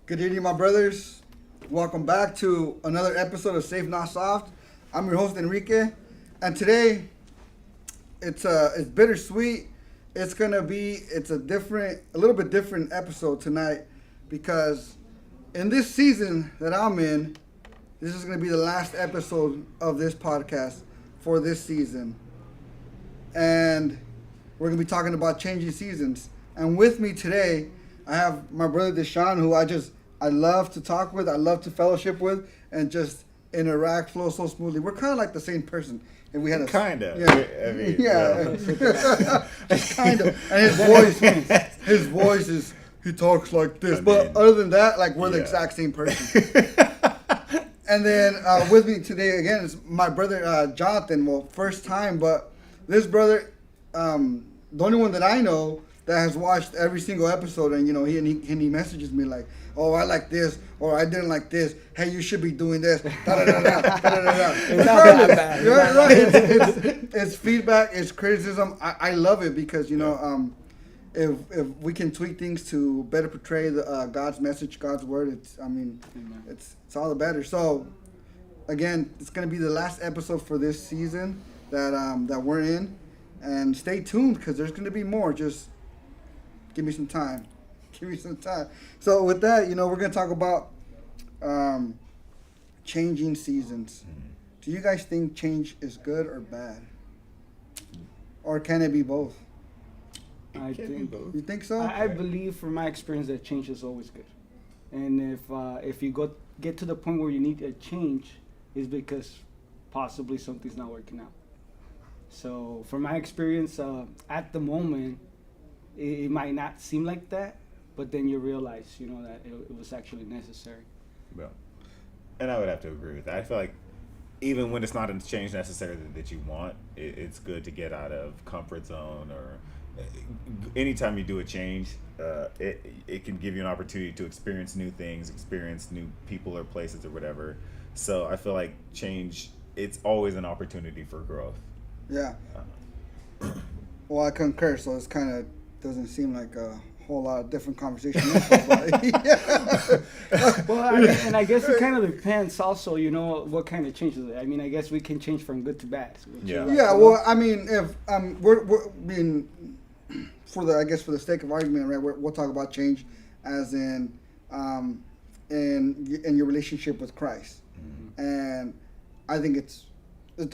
Good evening, my brothers. Welcome back to another episode of Safe Not Soft. I'm your host Enrique, and today it's bittersweet. It's a little bit different episode tonight because in this season that I'm in, this is gonna be the last episode of this podcast for this season, and we're gonna be talking about changing seasons. And with me today, I have my brother Deshaun, who I love to talk with, I love to fellowship with, and just interact, flow so smoothly. We're kind of like the same person. If we had a kind of, kind of. And his voice is he talks like this. But other than that, like we're the exact same person. And then with me today again is my brother Jonathan. Well, first time, but this brother, the only one that I know that has watched every single episode, and he messages me like, "Oh, I like this," or "I didn't like this." "Hey, you should be doing this." Da da da da da da da. It's not that bad. Right. It's feedback. It's criticism. I love it because if we can tweak things to better portray the God's message, God's word, it's all the better. So again, it's gonna be the last episode for this season that we're in, and stay tuned because there's gonna be more. Just give me some time. Give me some time. So with that, we're going to talk about changing seasons. Do you guys think change is good or bad? Or can it be both? I think both. You think so? I believe from my experience that change is always good. And if you get to the point where you need a change, it's because possibly something's not working out. So from my experience, at the moment, it might not seem like that, but then you realize, that it was actually necessary. Well, and I would have to agree with that. I feel like even when it's not a change necessarily that you want, it's good to get out of comfort zone. Or anytime you do a change, it can give you an opportunity to experience new things, experience new people or places or whatever. So I feel like change, it's always an opportunity for growth. Yeah. Well, I concur. So it's kind of doesn't seem like a whole lot of different conversation. Well, I guess it kind of depends also, what kind of change is it. I guess we can change from good to bad. Well, if we're being for the sake of argument, right? We'll talk about change as in your relationship with Christ, and I think it's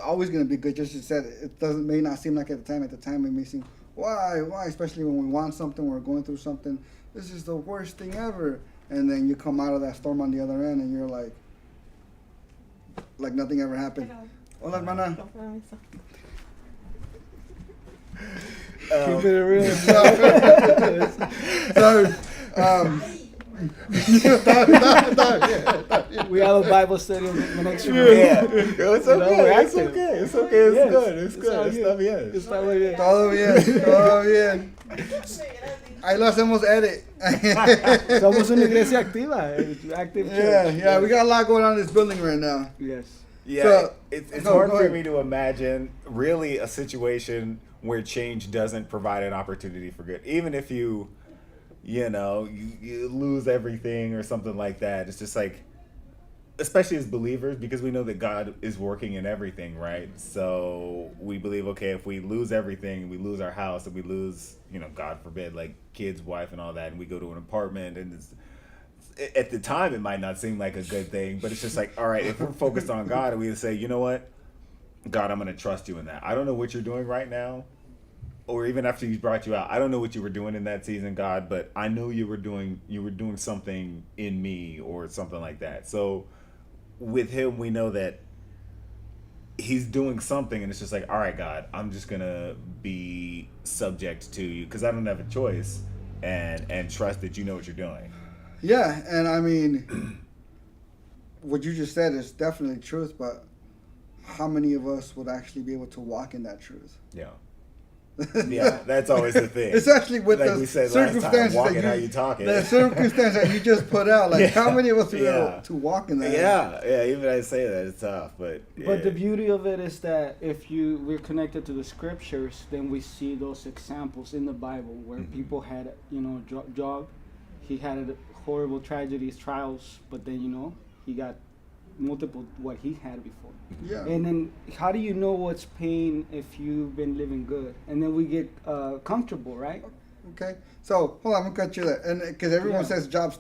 always going to be good. Just as you said, may not seem like at the time. At the time, it may seem. Why? Especially when we want something, we're going through something. This is the worst thing ever. And then you come out of that storm on the other end, and you're like nothing ever happened. Hola, hermana. Keep it real. We have a Bible study in the next room. Yeah. It's okay. It's okay. It's okay. It's good. It's good. Está bien. Está bien. Todo bien. Todo bien. Ahí lo hacemos edit. Somos una iglesia activa. Active church. Yeah. We got a lot going on in this building right now. Yes. Yeah. So, it's hard for me to imagine really a situation where change doesn't provide an opportunity for good. Even if you lose everything or something like that. It's just like, especially as believers, because we know that God is working in everything, right? So we believe, okay, if we lose everything, we lose our house, and we lose, God forbid, like kids, wife, and all that, and we go to an apartment, and at the time, it might not seem like a good thing, but it's just like, all right, if we're focused on God, and we say, you know what, God, I'm going to trust you in that. I don't know what you're doing right now, or even after He brought you out, I don't know what you were doing in that season, God, but I know you were doing something in me or something like that. So with Him, we know that He's doing something, and it's just like, all right, God, I'm just gonna be subject to you because I don't have a choice, and trust that you know what you're doing. Yeah, and what you just said is definitely truth, but how many of us would actually be able to walk in that truth? Yeah. Yeah, that's always the thing. Especially with like the we said circumstances last time, how you talking. The circumstance that you just put out, like how many of us are able to walk in that? Yeah. Even I say that it's tough, but the beauty of it is that if we're connected to the scriptures, then we see those examples in the Bible where people had, Job, he had horrible tragedies, trials, but then he got multiple what he had before. Yeah. And then how do you know what's pain if you've been living good? And then we get comfortable, right? Okay, so hold on, I'm gonna cut you there, and because everyone says job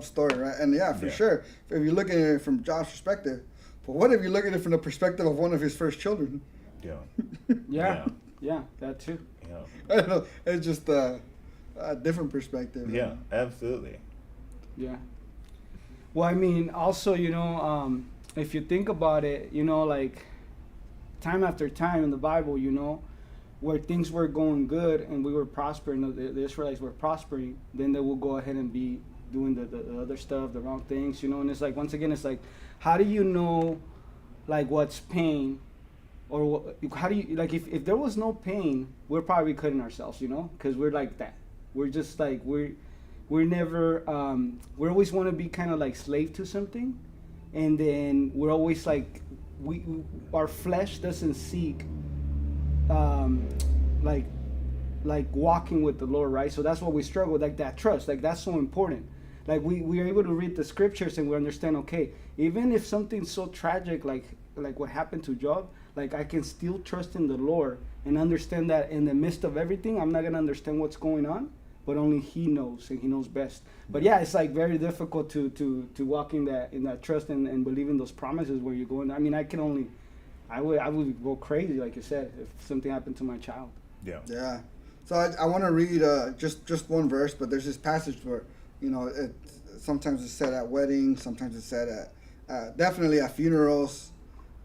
story, right? And yeah, for sure, if you're looking at it from Job's perspective, but what if you look at it from the perspective of one of his first children? Yeah, that too. Yeah. I don't know, it's just a different perspective. Yeah, absolutely. Yeah. Well, I mean, also, if you think about it, like time after time in the Bible, where things were going good and we were prospering, the Israelites were prospering, then they will go ahead and be doing the other stuff, the wrong things, and it's like, once again, it's like, how do you know, like, what's pain? Or how do you, like, if there was no pain, we're probably cutting ourselves, because we're like that. We're just like, we're never, we always want to be kind of like slave to something. And then we're always like, our flesh doesn't seek like walking with the Lord, right? So that's what we struggle with, like that trust, like that's so important. Like we are able to read the scriptures and we understand, okay, even if something's so tragic like what happened to Job, like I can still trust in the Lord and understand that in the midst of everything, I'm not gonna understand what's going on, but only He knows, and He knows best. But yeah, it's like very difficult to walk in that trust and believe in those promises where you're going. I mean, I would go crazy, like you said, if something happened to my child. Yeah. Yeah. So I want to read just one verse, but there's this passage where sometimes it's said at weddings, sometimes it's said at definitely at funerals,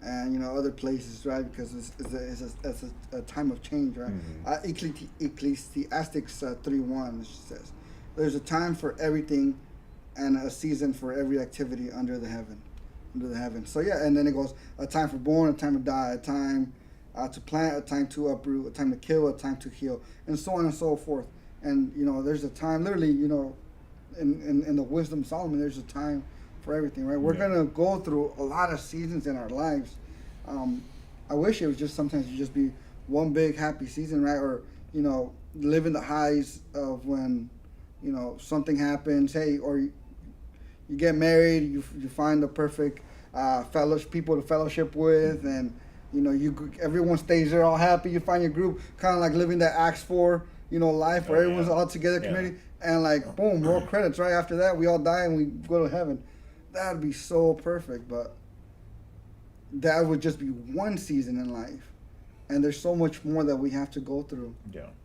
and other places, right? Because it's a time of change, right? Mm-hmm. Ecclesiastes 3:1 says, "There's a time for everything, and a season for every activity under the heaven." So yeah, and then it goes, a time for born, a time to die, a time to plant, a time to uproot, a time to kill, a time to heal, and so on and so forth. And there's a time, literally, in the wisdom of Solomon, there's a time for everything, right? We're gonna go through a lot of seasons in our lives. I wish it was just sometimes you just be one big happy season, right? Or living the highs of when something happens, hey, or you get married, you find the perfect people to fellowship with, and everyone stays there all happy. You find your group, kind of like living that Acts 4 life where everyone's all together, community, and like boom, roll credits. Right after that, we all die and we go to heaven. That'd be so perfect, but that would just be one season in life, and there's so much more that we have to go through.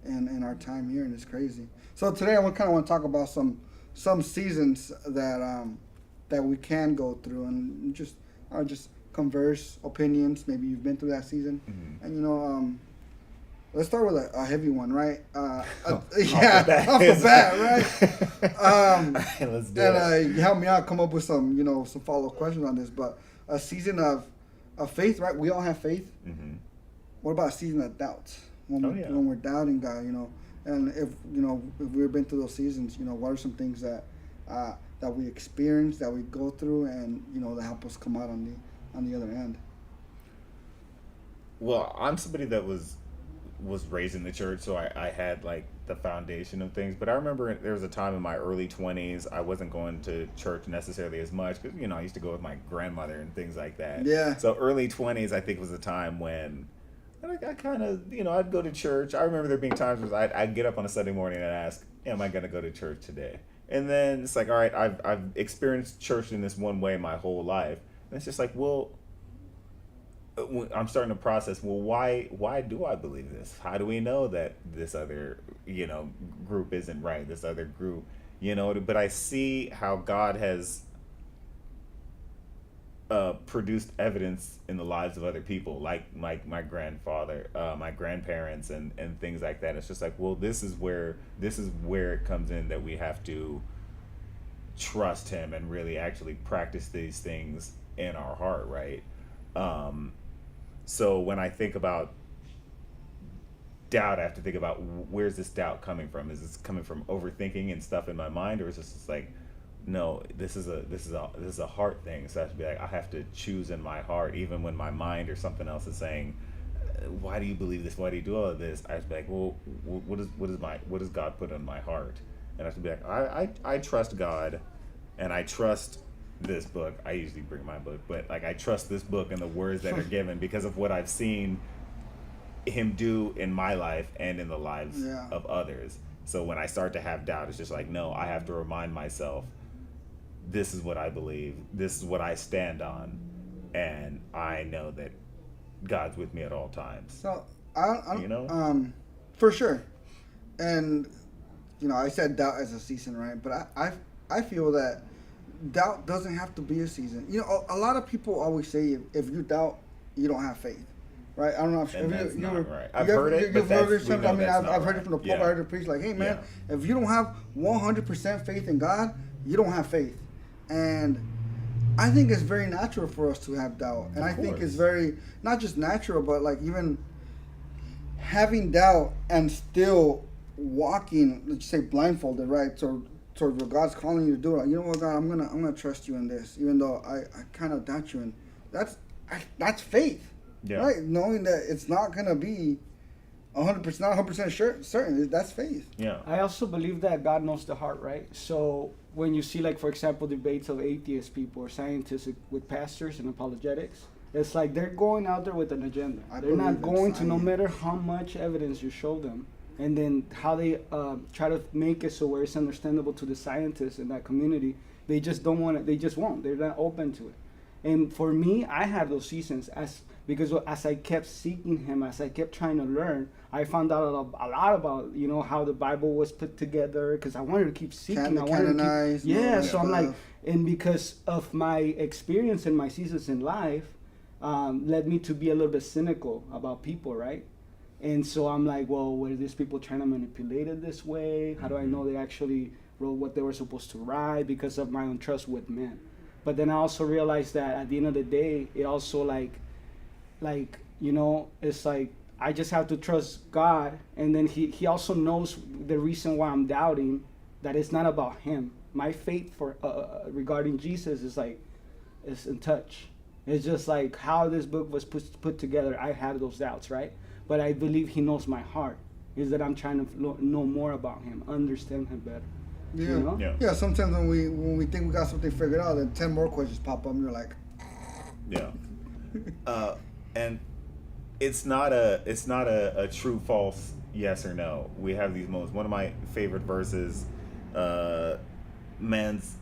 In our time here, and it's crazy. So today, I kind of want to talk about some seasons that we can go through, and just converse opinions. Maybe you've been through that season, and let's start with a heavy one, right? Off the bat, right? Let's do it. You help me out, come up with some follow-up questions on this. But a season of faith, right? We all have faith. Mm-hmm. What about a season of doubt? When we're doubting God, and if we've been through those seasons, what are some things that we experience, that we go through, and that help us come out on the other end? Well, I'm somebody that was raised in the church, so I had like the foundation of things. But I remember there was a time in my early 20s I wasn't going to church necessarily as much because I used to go with my grandmother and things like that. Yeah. So early 20s I think was a time when I kind of I'd go to church. I remember there being times where I'd get up on a Sunday morning and ask, am I going to go to church today? And then it's like, all right, I've experienced church in this one way my whole life, and it's just like, well, I'm starting to process, well, why do I believe this? How do we know that this other, group isn't right? This other group, but I see how God has produced evidence in the lives of other people, like my grandfather, my grandparents, and things like that. It's just like, well, this is where it comes in, that we have to trust Him and really actually practice these things in our heart, right? So when I think about doubt, I have to think about, where's this doubt coming from? Is this coming from overthinking and stuff in my mind, or is this just like, no, this is a heart thing? So I have to be like, I have to choose in my heart, even when my mind or something else is saying, why do you believe this? Why do you do all of this? I have to be like, well, what does God put on my heart? and I have to be like, I trust God, and I trust this book. I usually bring my book, but like I trust this book and the words that are given because of what I've seen him do in my life and in the lives Yeah. of others. So when I start to have doubt, it's just like, no, I have to remind myself, this is what I believe, this is what I stand on, and I know that God's with me at all times. So I You know? for sure, and I said doubt as a season, right? But I feel that doubt doesn't have to be a season. A lot of people always say if you doubt, you don't have faith, right? I don't know if And that's you not ever, right. I've you ever- heard it, you've but heard that's- it we something. know I mean, that's I've not heard it right. from the Pope. Yeah. I heard it preached like, hey man, if you don't have 100% faith in God, you don't have faith, and I think it's very natural for us to have doubt, and I think it's course. very not just natural, but like even having doubt and still walking, let's say blindfolded, right? Toward what God's calling you to do. Like, you know what, God, I'm gonna trust you in this, even though I kind of doubt you, and that's faith, Yeah. right? Knowing that it's not gonna be 100%, not 100% sure, certain. That's faith. Yeah. I also believe that God knows the heart, right? So when you see, like, for example, debates of atheist people or scientists with pastors and apologetics, it's like they're going out there with an agenda. I They're not believe in going to, no science. matter how much evidence you show them, and then how they try to make it so where it's understandable to the scientists in that community, they just don't want it. They just won't. They're not open to it. And for me, I had those seasons because as I kept seeking Him, as I kept trying to learn, I found out a lot about how the Bible was put together. Because I wanted to keep seeking. I wanted to Canonized, keep, and all yeah. that So I'm like, stuff. and because of my experience and my seasons in life, led me to be a little bit cynical about people, right? And so I'm like, well, were these people trying to manipulate it this way? How do I know they actually wrote what they were supposed to write because of my own trust with men? But then I also realized that at the end of the day, it also it's like I just have to trust God, and then He also knows the reason why I'm doubting, that it's not about Him. My faith for regarding Jesus is in touch. It's just like how this book was put together. I have those doubts, right? But I believe He knows my heart. Is that I'm trying to know more about Him, understand Him better. Yeah. You know? Yeah. Yeah. Sometimes when we think we got something figured out, then 10 more questions pop up, and you're like, Yeah. And it's not a true false yes or no. We have these moments. One of my favorite verses, man's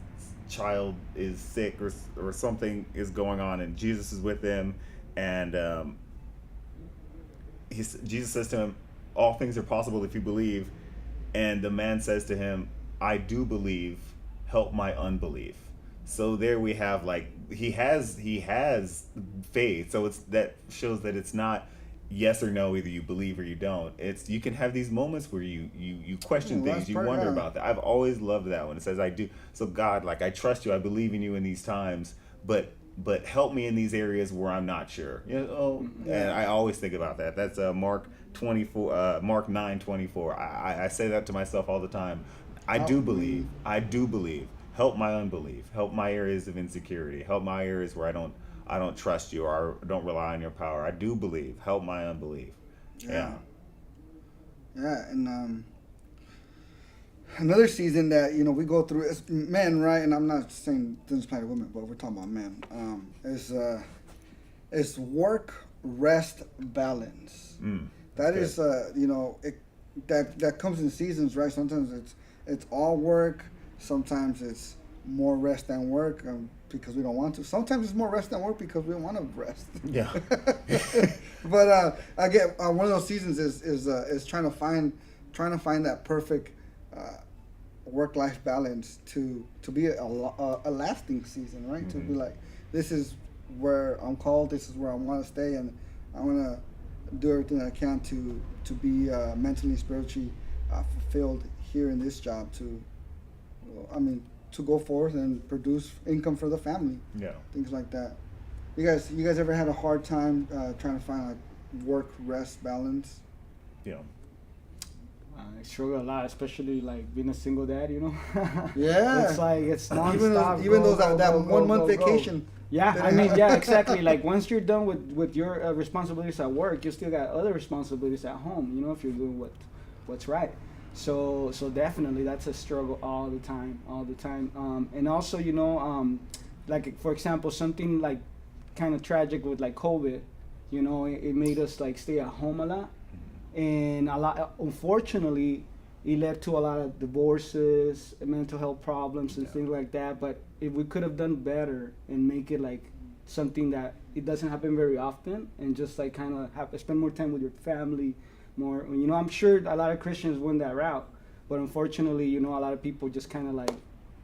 child is sick or something is going on, and Jesus is with him, and Jesus says to him, all things are possible if you believe, and the man says to him, I do believe, help my unbelief. So there we have, like, he has faith. So that shows that it's not yes or no, either you believe or you don't. It's, you can have these moments where you question Yeah, things, last you part, wonder yeah. about that. I've always loved that when it says I do. So God, like, I trust you, I believe in you in these times, but help me in these areas where I'm not sure. And I always think about that. That's Mark 24, Mark 9:24. I say that to myself all the time. I do believe. Help my unbelief. Help my areas of insecurity. Help my areas where I don't trust you or I don't rely on your power. I do believe. Help my unbelief. Yeah. Yeah, and another season that we go through is men, right? And I'm not saying it doesn't apply to women, but we're talking about men. Is work rest balance. That good. is that comes in seasons, right? Sometimes it's all work. Sometimes it's more rest than work because we don't want to. Sometimes it's more rest than work because we don't want to rest. Yeah. But I get one of those seasons is trying to find that perfect work-life balance to be a lasting season, right? To be like, this is where I'm called, this is where I want to stay, and I want to do everything I can to be mentally and spiritually fulfilled here in this job. To go forth and produce income for the family, Yeah. things like that. You guys ever had a hard time trying to find like work rest balance? Yeah. I struggle a lot, especially like being a single dad. Yeah. It's like it's nonstop. even go, those that go, 1 month go, go. vacation. Yeah, that I I mean, have. yeah, exactly. Like once you're done with your responsibilities at work, you still got other responsibilities at home. If you're doing what's right. So definitely that's a struggle all the time, all the time. And also, you know, like for example, something like kind of tragic with like COVID, you know, it made us like stay at home a lot, and a lot. Unfortunately, it led to a lot of divorces, mental health problems, and things like that. But if we could have done better and make it like something that it doesn't happen very often, and just like kind of have spend more time with your family, more. You know, I'm sure a lot of Christians went that route, but unfortunately, you know, a lot of people just kind of like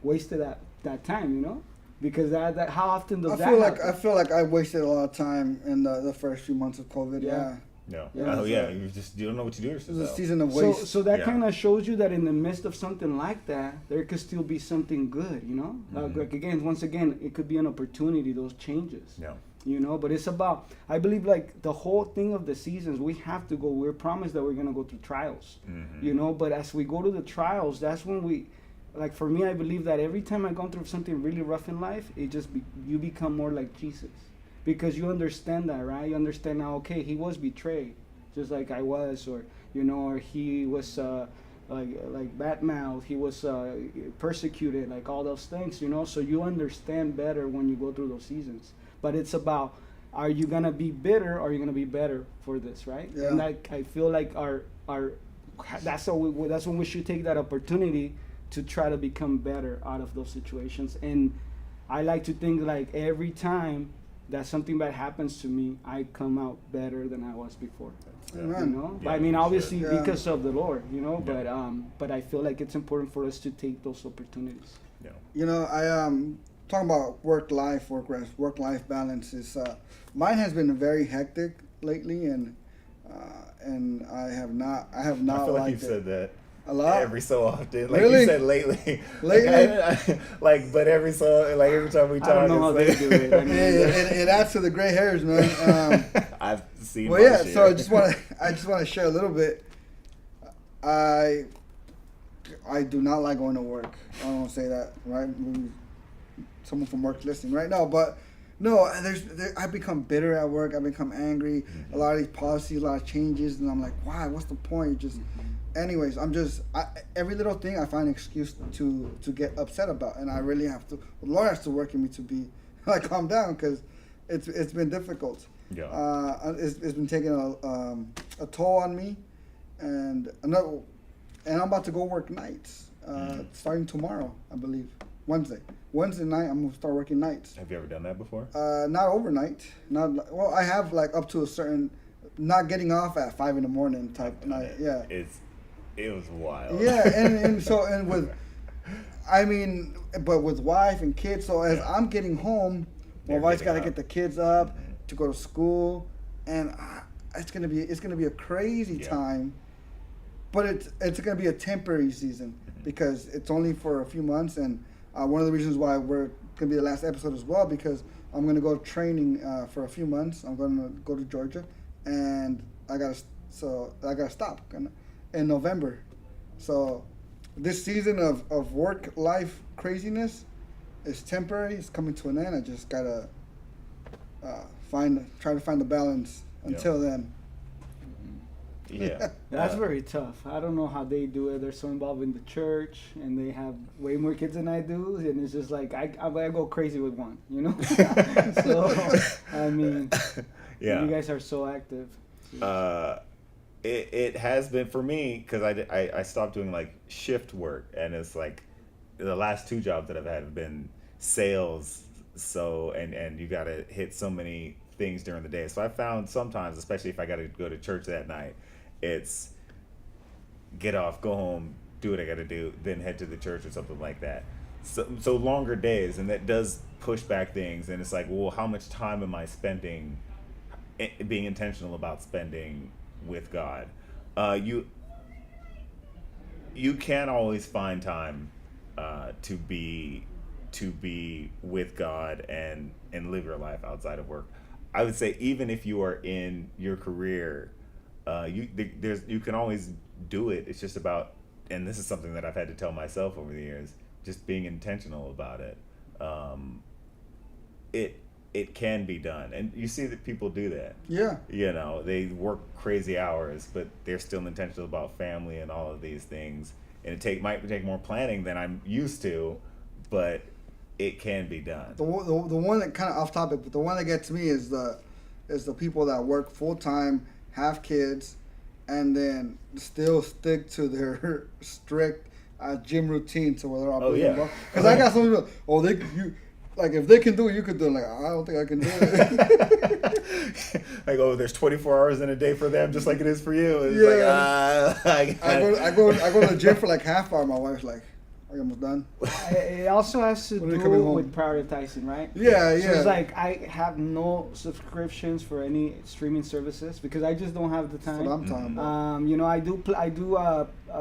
wasted that time. You know, because that how often does that happen? I feel like I wasted a lot of time in the first few months of COVID. Yeah. No. Yeah. Oh yeah. You don't know what to do with It was a yourself. season of So, waste. so that Yeah. kind of shows you that in the midst of something like that, there could still be something good, you know? Like again, once again, it could be an opportunity, those changes. No. You know, but it's about, I believe, like the whole thing of the seasons, we have to go, we're promised that we're going to go through trials, you know? But as we go to the trials, that's when we, like for me, I believe that every time I've gone through something really rough in life, you become more like Jesus. Because you understand that, right? You understand now, okay, he was betrayed just like I was, or you know, or he was like bad mouth, he was persecuted, like all those things, you know. So you understand better when you go through those seasons. But it's about, are you gonna be bitter, or are you gonna be better for this, right? Yeah. And I feel like our that's when we should take that opportunity to try to become better out of those situations. And I like to think like every time that something bad happens to me, I come out better than I was before. You Amen. know, Yeah, I mean, you obviously should. Yeah. because of the Lord, you know, Yeah. but I feel like it's important for us to take those opportunities. No. You know, I talking about work life balance is mine has been very hectic lately, and I have not I feel like liked you've it said that a lot. every so often. Like Really? you said lately. Lately? But every time we talk, I don't know how they it's do like- it. I mean, It adds to the gray hairs, man. I've seen. Well, my yeah. So share. I just want to share a little bit. I do not like going to work. I don't want to say that, right? Maybe someone from work listening right now, but no, I've become bitter at work. I've become angry. A lot of these policies, a lot of changes, and I'm like, why? What's the point? Just, anyways, every little thing I find an excuse to get upset about, and I really have to. The Lord has to work in me to be like calm down, because it's been difficult. Yeah. It's been taking a toll on me, and I'm about to go work nights starting tomorrow, I believe. Wednesday night, I'm gonna start working nights. Have you ever done that before? Not overnight. I have like up to a certain, not getting off at 5 a.m. type night. Yeah. It was wild. Yeah, and with, I mean, but with wife and kids. So as I'm getting home, my You're wife's got to getting get up. the kids up to go to school, and it's gonna be a crazy Yeah. time. But it's gonna be a temporary season, because it's only for a few months, and one of the reasons why we're gonna be the last episode as well, because I'm gonna go training for a few months. I'm gonna go to Georgia, and I gotta stop in November. So this season of work life craziness is temporary. It's coming to an end. I just gotta try to find the balance until then. Yeah. That's very tough. I don't know how they do it. They're so involved in the church, and they have way more kids than I do, and it's just like I go crazy with one, you know. So I mean, Yeah. you guys are so active. It has been for me, because I stopped doing like shift work, and it's like the last two jobs that I've had have been sales. So and you got to hit so many things during the day. So I found sometimes, especially if I got to go to church that night, it's get off, go home, do what I got to do, then head to the church or something like that. So longer days, and that does push back things. And it's like, well, how much time am I spending being intentional about spending with God? You can't always find time to be with God and live your life outside of work. I would say even if you are in your career, you can always do it. It's just about, and this is something that I've had to tell myself over the years, just being intentional about it. it can be done, and you see that people do that. Yeah. You know, they work crazy hours, but they're still intentional about family and all of these things. And might take more planning than I'm used to, but it can be done. The one that kind of off topic, but the one that gets me is the people that work full time, have kids, and then still stick to their strict gym routine to where they're all because I got some people. Like if they can do it, you could do it. Like I don't think I can do it. Like there's 24 hours in a day for them, just like it is for you. It's I go to the gym for like half hour. My wife's like, "Are you almost done?" It also has to do with prioritizing, right? Yeah. So it's like I have no subscriptions for any streaming services because I just don't have the time. That's what I'm talking about. You know, I do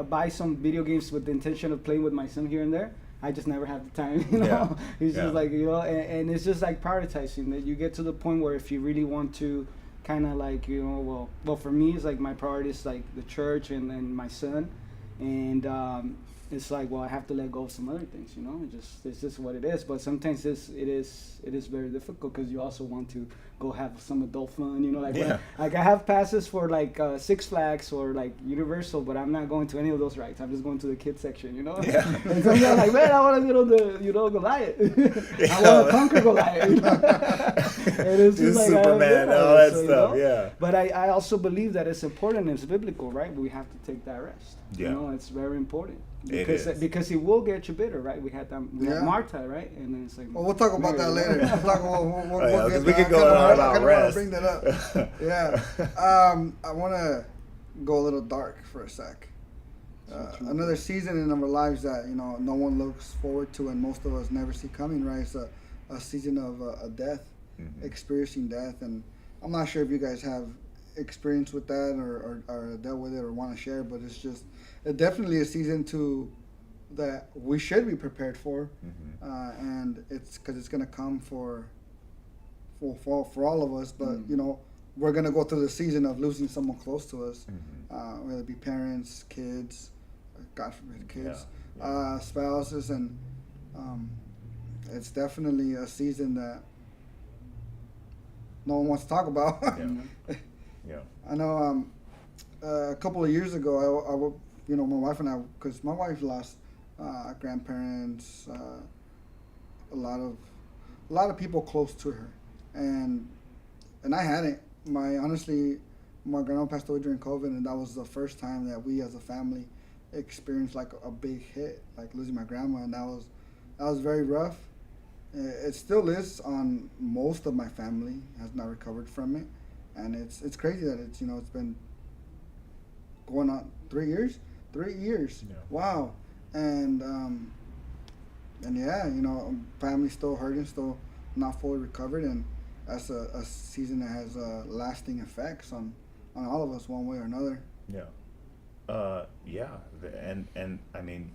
buy some video games with the intention of playing with my son here and there. I just never have the time, you know. It's just like, you know, and it's just like prioritizing that you get to the point where if you really want to kind of like, you know, well for me it's like my priority is like the church and my son, and it's like, well, I have to let go of some other things, you know. It's just what it is. But sometimes it is very difficult because you also want to go have some adult fun, you know. Like like I have passes for like Six Flags or like Universal, but I'm not going to any of those rides. I'm just going to the kids section, you know. Yeah. And sometimes I'm like, man, I want to get on the Goliath. I want to conquer Goliath. You know? And it's just like Superman, all that stuff. You know? But I also believe that it's important. It's biblical, right? We have to take that rest. Yeah. You know, it's very important. Because it will get you bitter, right? We had Martha, right? And then it's like, well, we'll talk about that later. We'll talk about we could go on about rest. Bring that up. Yeah. I want to go a little dark for a sec. Another season in our lives that, you know, no one looks forward to and most of us never see coming, right? It's a season of a death, experiencing death. And I'm not sure if you guys have experience with that or dealt with it or want to share, but it's just definitely a season that we should be prepared for, and it's because it's gonna come for all of us. But you know, we're gonna go through the season of losing someone close to us, whether it be parents, kids, God forbid, kids, spouses, and it's definitely a season that no one wants to talk about. Yeah. I know. A couple of years ago, I you know, my wife and I, because my wife lost grandparents, a lot of people close to her, and I hadn't. Honestly, my grandma passed away during COVID, and that was the first time that we as a family experienced like a big hit, like losing my grandma, and that was very rough. It still is on most of my family, has not recovered from it. And it's crazy that it's, you know, it's been going on 3 years. 3 years. Yeah. Wow. And yeah, you know, family's still hurting, still not fully recovered, and that's a season that has lasting effects on all of us one way or another. Yeah. And I mean,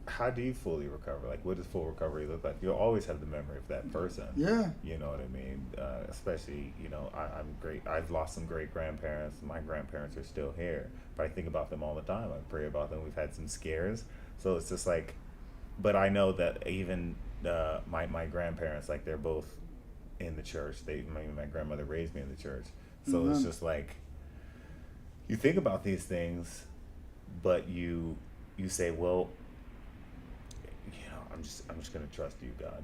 how do you fully recover? Like, what does full recovery look like? You'll always have the memory of that person. Yeah. You know what I mean? Especially, you know, I'm great. I've lost some great grandparents. My grandparents are still here, but I think about them all the time. I pray about them. We've had some scares. So it's just like, but I know that even my grandparents, like, they're both in the church. My grandmother raised me in the church. So it's just like, you think about these things, but you say, well, I'm just gonna trust you, God.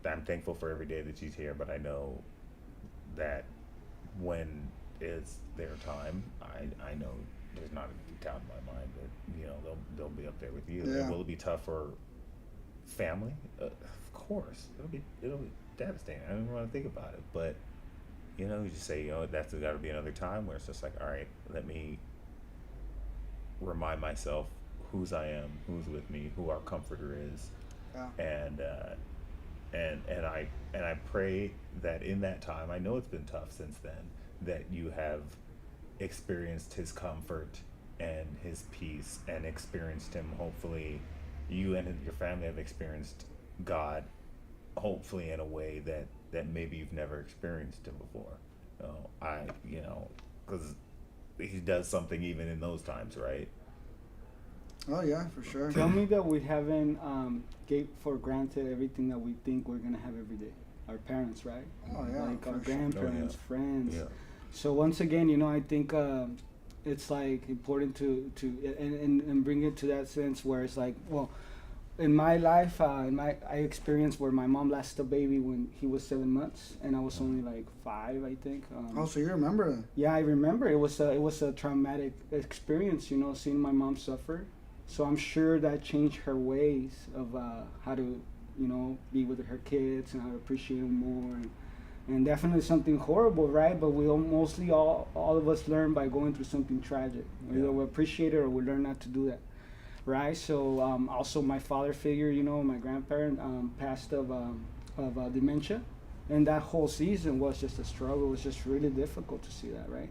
I'm thankful for every day that she's here, but I know that when it's their time, I know there's not a doubt in my mind that, you know, they'll be up there with you. Yeah. And will it be tough for family? Of course, it'll be devastating. I don't even want to think about it, but you know, you just say, you know, that's got to be another time where it's just like, all right, let me remind myself whose I am, who's with me, who our comforter is. Yeah. And I pray that in that time, I know it's been tough since then, that you have experienced his comfort and his peace and experienced him. Hopefully you and your family have experienced God, hopefully in a way that maybe you've never experienced him before. Because he does something even in those times, right? Oh yeah, for sure. Tell me that we haven't gave for granted everything that we think we're gonna have every day. our parents, right? Oh yeah, Like our for sure. grandparents, friends. Yeah. So once again, you know, I think it's like important to and bring it to that sense where it's like, well, in my life, I experienced where my mom lost a baby when he was 7 months, and I was only like 5, I think. Oh, so you remember that? Yeah, I remember it was a traumatic experience, you know, seeing my mom suffer. So I'm sure that changed her ways of how to, you know, be with her kids and how to appreciate them more. And definitely something horrible, right? But we mostly all of us learn by going through something tragic. Either we appreciate it or we learn not to do that, right? So also my father figure, you know, my grandparent passed of dementia, and that whole season was just a struggle. It was just really difficult to see that, right?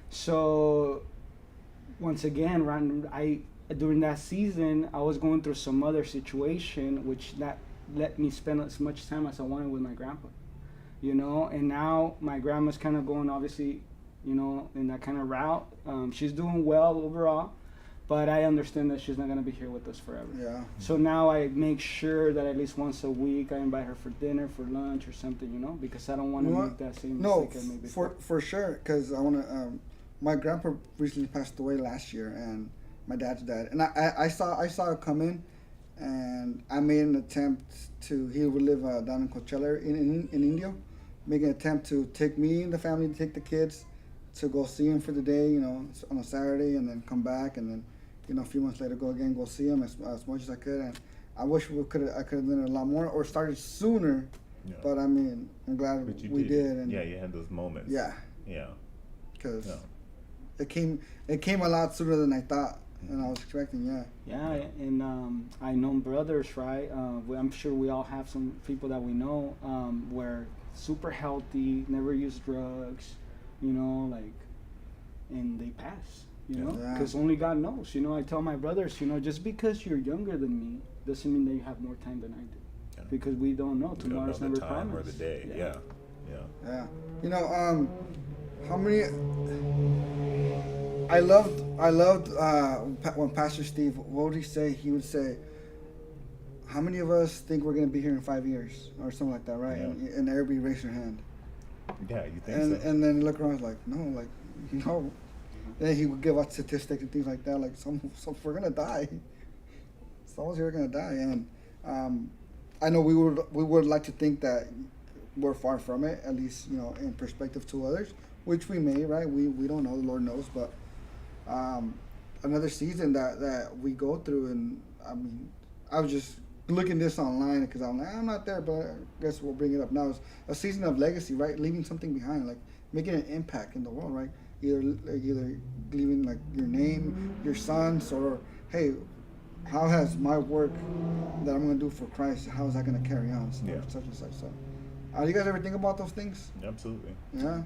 So once again, during that season, I was going through some other situation which that let me spend as much time as I wanted with my grandpa, you know. And now my grandma's kind of going, obviously, you know, in that kind of route. She's doing well overall, but I understand that she's not going to be here with us forever. Yeah. So now I make sure that at least once a week I invite her for dinner, for lunch or something, you know, because I don't want to make that same mistake I made before. for sure, because I want to. My grandpa recently passed away last year, and my dad's dad, and I saw it come in, and I made an attempt to. He would live down in Coachella in Indio, make an attempt to take me and the family, to take the kids, to go see him for the day, you know, on a Saturday, and then come back, and then, you know, a few months later go see him as much as I could. And I wish I could have done it a lot more or started sooner. Yeah. But I mean, I'm glad we did. And yeah, you had those moments. Yeah. Yeah. Because it came a lot sooner than I thought, and I was expecting. Yeah. Yeah, and I know brothers, right? I'm sure we all have some people that we know where super healthy, never use drugs, you know, like, and they pass, you know, because only God knows. You know, I tell my brothers, you know, just because you're younger than me doesn't mean that you have more time than I do, because we don't know. Tomorrow's never promised. Or the day. Yeah. You know, how many? I loved when Pastor Steve, what would he say? He would say, how many of us think we're going to be here in 5 years or something like that, right? Yeah. And everybody raise their hand. Yeah, you think so? And then look around, like, no. And he would give out statistics and things like that, like, some we're going to die. Someone's here going to die. And I know we would like to think that we're far from it, at least, you know, in perspective to others, which we may, right? We don't know, the Lord knows, but another season that we go through. And I mean, I was just looking this online because I'm like, I'm not there, but I guess we'll bring it up now. It's a season of legacy, right? Leaving something behind, like making an impact in the world, right? Either leaving like your name, your sons, or hey, how has my work that I'm going to do for Christ, how is that going to carry on? So, such and such. So, do you guys ever think about those things? Absolutely. Yeah.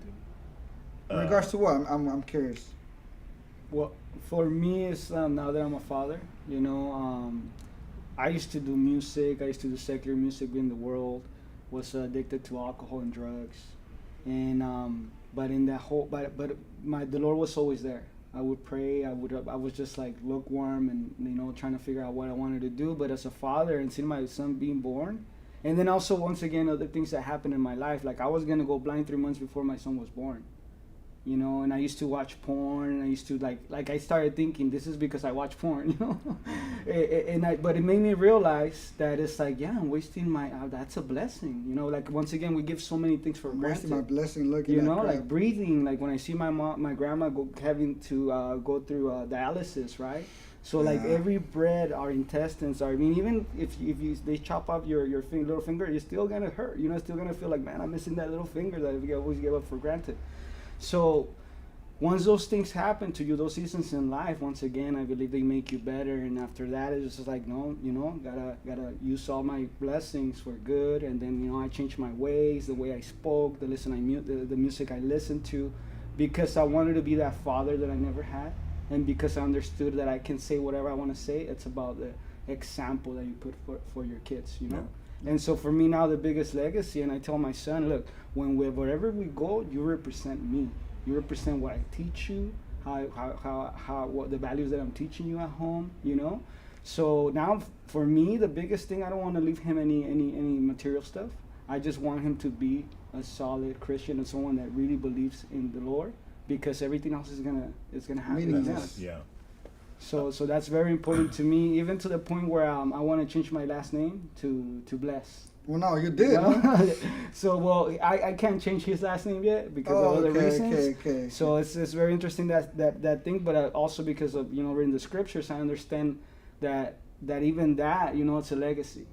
In regards to what? I'm curious. Well, for me, it's now that I'm a father, you know, I used to do music. I used to do secular music in the world. Was addicted to alcohol and drugs, and but in that whole, but the Lord was always there. I would pray. I was just like lukewarm and, you know, trying to figure out what I wanted to do. But as a father and seeing my son being born, and then also once again other things that happened in my life, like I was gonna go blind 3 months before my son was born. You know, and I used to watch porn, and I used to like I started thinking this is because I watch porn, you know, but it made me realize that it's like, yeah, I'm wasting my, that's a blessing, you know, like once again, we give so many things for granted. Wasting my blessing looking you at know, crap. like breathing, like when I see my grandma having to go through dialysis, right? So like every bread, our intestines are, I mean, even if they chop off your little finger, it's still gonna hurt, you know, it's still gonna feel like, man, I'm missing that little finger that we always give up for granted. So once those things happen to you, those seasons in life, once again, I believe they make you better. And after that, it's just like, no, you know, gotta use all my blessings for good. And then, you know, I changed my ways, the way I spoke, the music I listened to, because I wanted to be that father that I never had. And because I understood that I can say whatever I want to say. It's about the example that you put for your kids, you know. Yeah. And so for me now, the biggest legacy, and I tell my son, look, wherever we go, you represent me. You represent what I teach you, what the values that I'm teaching you at home, you know. So now, for me, the biggest thing, I don't want to leave him any material stuff. I just want him to be a solid Christian and someone that really believes in the Lord, because everything else is gonna happen. Meaningless. Yeah. So that's very important to me, even to the point where I want to change my last name to Bless. Well, no, you did. Well, Huh? so I can't change his last name yet because of other reasons. Okay. So it's very interesting that thing, but also because of reading the scriptures, I understand that even that it's a legacy,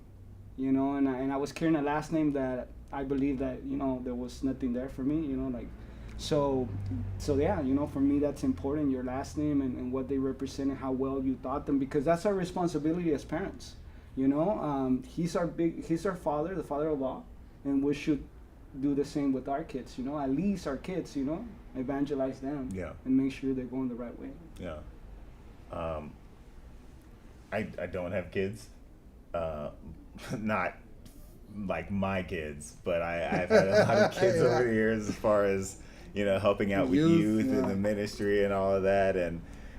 and I was carrying a last name that I believe that there was nothing there for me, like. So yeah, for me that's important, your last name and what they represent and how well you taught them, because that's our responsibility as parents. He's our father, the father of all, and we should do the same with our kids. At least our kids, evangelize them, and make sure they're going the right way. Yeah. I don't have kids, not like my kids, but I've had a lot of kids over the years, as far as helping out with youth and the ministry and all of that,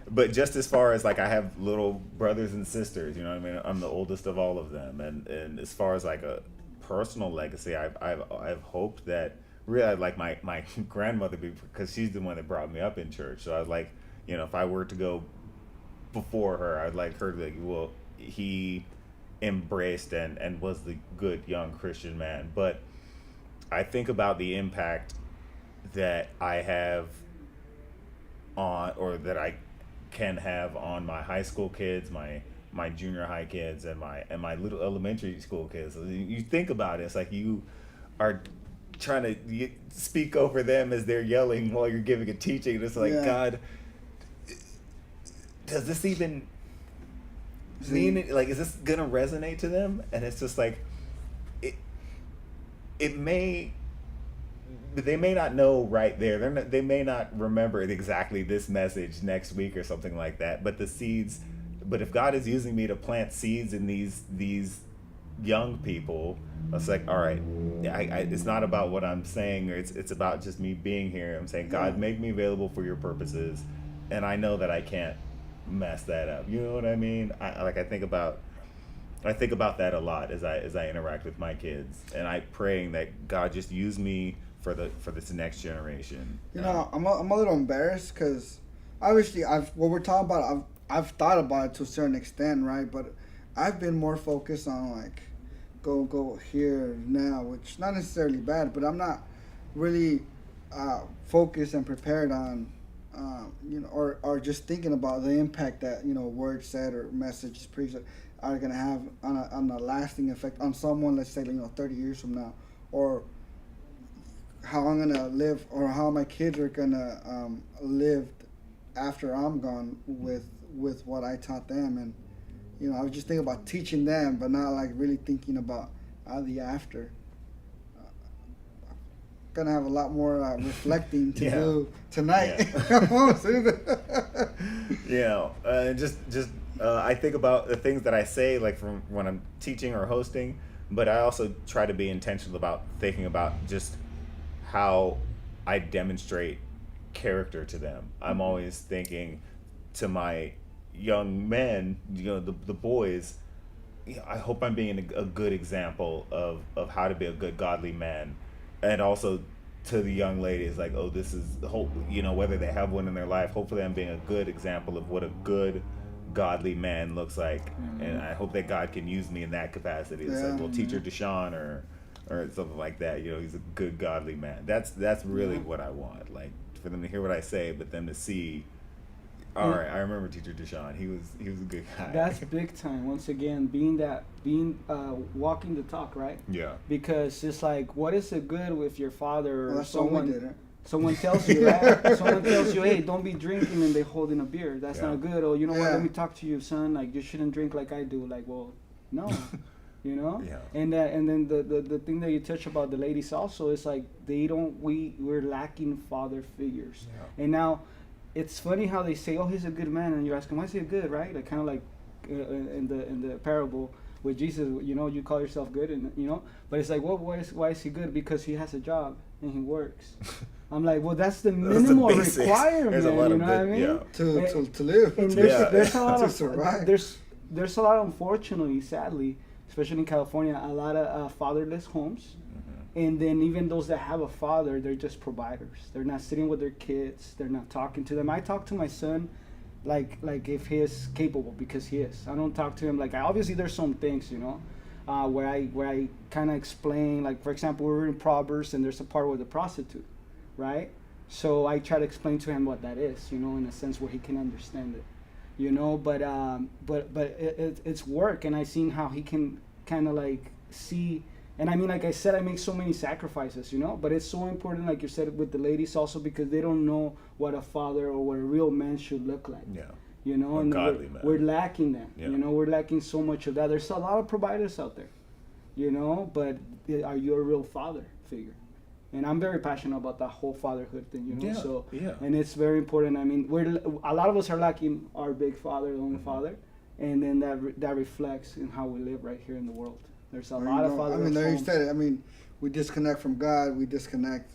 but just as far as like I have little brothers and sisters, what I mean, I'm the oldest of all of them, and as far as like a personal legacy, I've hoped that really I'd like my grandmother, because she's the one that brought me up in church, so I was like, if I were to go before her, I'd like her to be like, well, he embraced and was the good young Christian man. But I think about the impact that I have on, or that I can have on my high school kids, my junior high kids, and my little elementary school kids. You think about it, it's like you are trying to speak over them as they're yelling while you're giving a teaching. It's like, God, does this even mean it? Like, is this gonna resonate to them? And it's just like, it may. They may not know right there. They may not remember exactly this message next week or something like that. But the seeds. But if God is using me to plant seeds in these young people, it's like, all right, it's not about what I'm saying, or it's about just me being here. I'm saying, God, make me available for your purposes, and I know that I can't mess that up. You know what I mean? I think about that a lot as I interact with my kids, and I praying that God just use me for this next generation. I'm a little embarrassed because obviously what we're talking about, I've thought about it to a certain extent, right? But I've been more focused on like go here now, which not necessarily bad, but I'm not really focused and prepared on or just thinking about the impact that words said or messages preached are gonna have on a lasting effect on someone. Let's say 30 years from now, or how I'm gonna live, or how my kids are gonna live after I'm gone with what I taught them. And I was just thinking about teaching them, but not like really thinking about the after. Gonna have a lot more reflecting to do tonight. I think about the things that I say, like from when I'm teaching or hosting, but I also try to be intentional about thinking about just how I demonstrate character to them. I'm always thinking to my young men, the boys, I hope I'm being a good example of how to be a good godly man. And also to the young ladies, like, oh, this is hope, whether they have one in their life, hopefully I'm being a good example of what a good godly man looks like. Mm-hmm. And I hope that God can use me in that capacity. It's like, well, teacher Deshaun or something like that, he's a good godly man. That's really what I want, like, for them to hear what I say, but them to see, all right, I remember teacher Deshaun. He was a good guy. That's big time. Once again, being walking the talk, right? Yeah. Because it's like, what is it good with your father or someone? Someone tells you, right? Someone tells you, hey, don't be drinking, and they holding a beer. That's not good. Or what? Let me talk to you, son. Like, you shouldn't drink like I do. Like, well, no. Yeah. And then the thing that you touch about the ladies also is like we're lacking father figures. Yeah. And now it's funny how they say, oh, he's a good man, and you're asking, why is he good, right? Like, kind of like in the parable with Jesus, you call yourself good, and but it's like, well, why is he good? Because he has a job and he works. I'm like, well, that's the minimal requirement. There's a lot of what I mean? Yeah. To live. And there's a lot to of survive. There's a lot, unfortunately, sadly, especially in California, a lot of fatherless homes. Mm-hmm. And then even those that have a father, they're just providers. They're not sitting with their kids. They're not talking to them. I talk to my son like if he is capable, because he is. I don't talk to him like, obviously there's some things, where I kind of explain, like, for example, we're in Proverbs and there's a part with the prostitute, right? So I try to explain to him what that is, in a sense where he can understand it, but it's work, and I seen how he can kind of like see. And I mean, like I said, I make so many sacrifices, but it's so important, like you said, with the ladies also, because they don't know what a father or what a real man should look like. Yeah. And we're lacking that. Yeah. We're lacking so much of that. There's a lot of providers out there, but are you a real father figure? And I'm very passionate about that whole fatherhood thing, Yeah. So, Yeah. and it's very important. I mean, a lot of us are lacking our big father, the only father, and then that reflects in how we live right here in the world. There's a lot of fathers. I mean, there you said it. I mean, we disconnect from God. We disconnect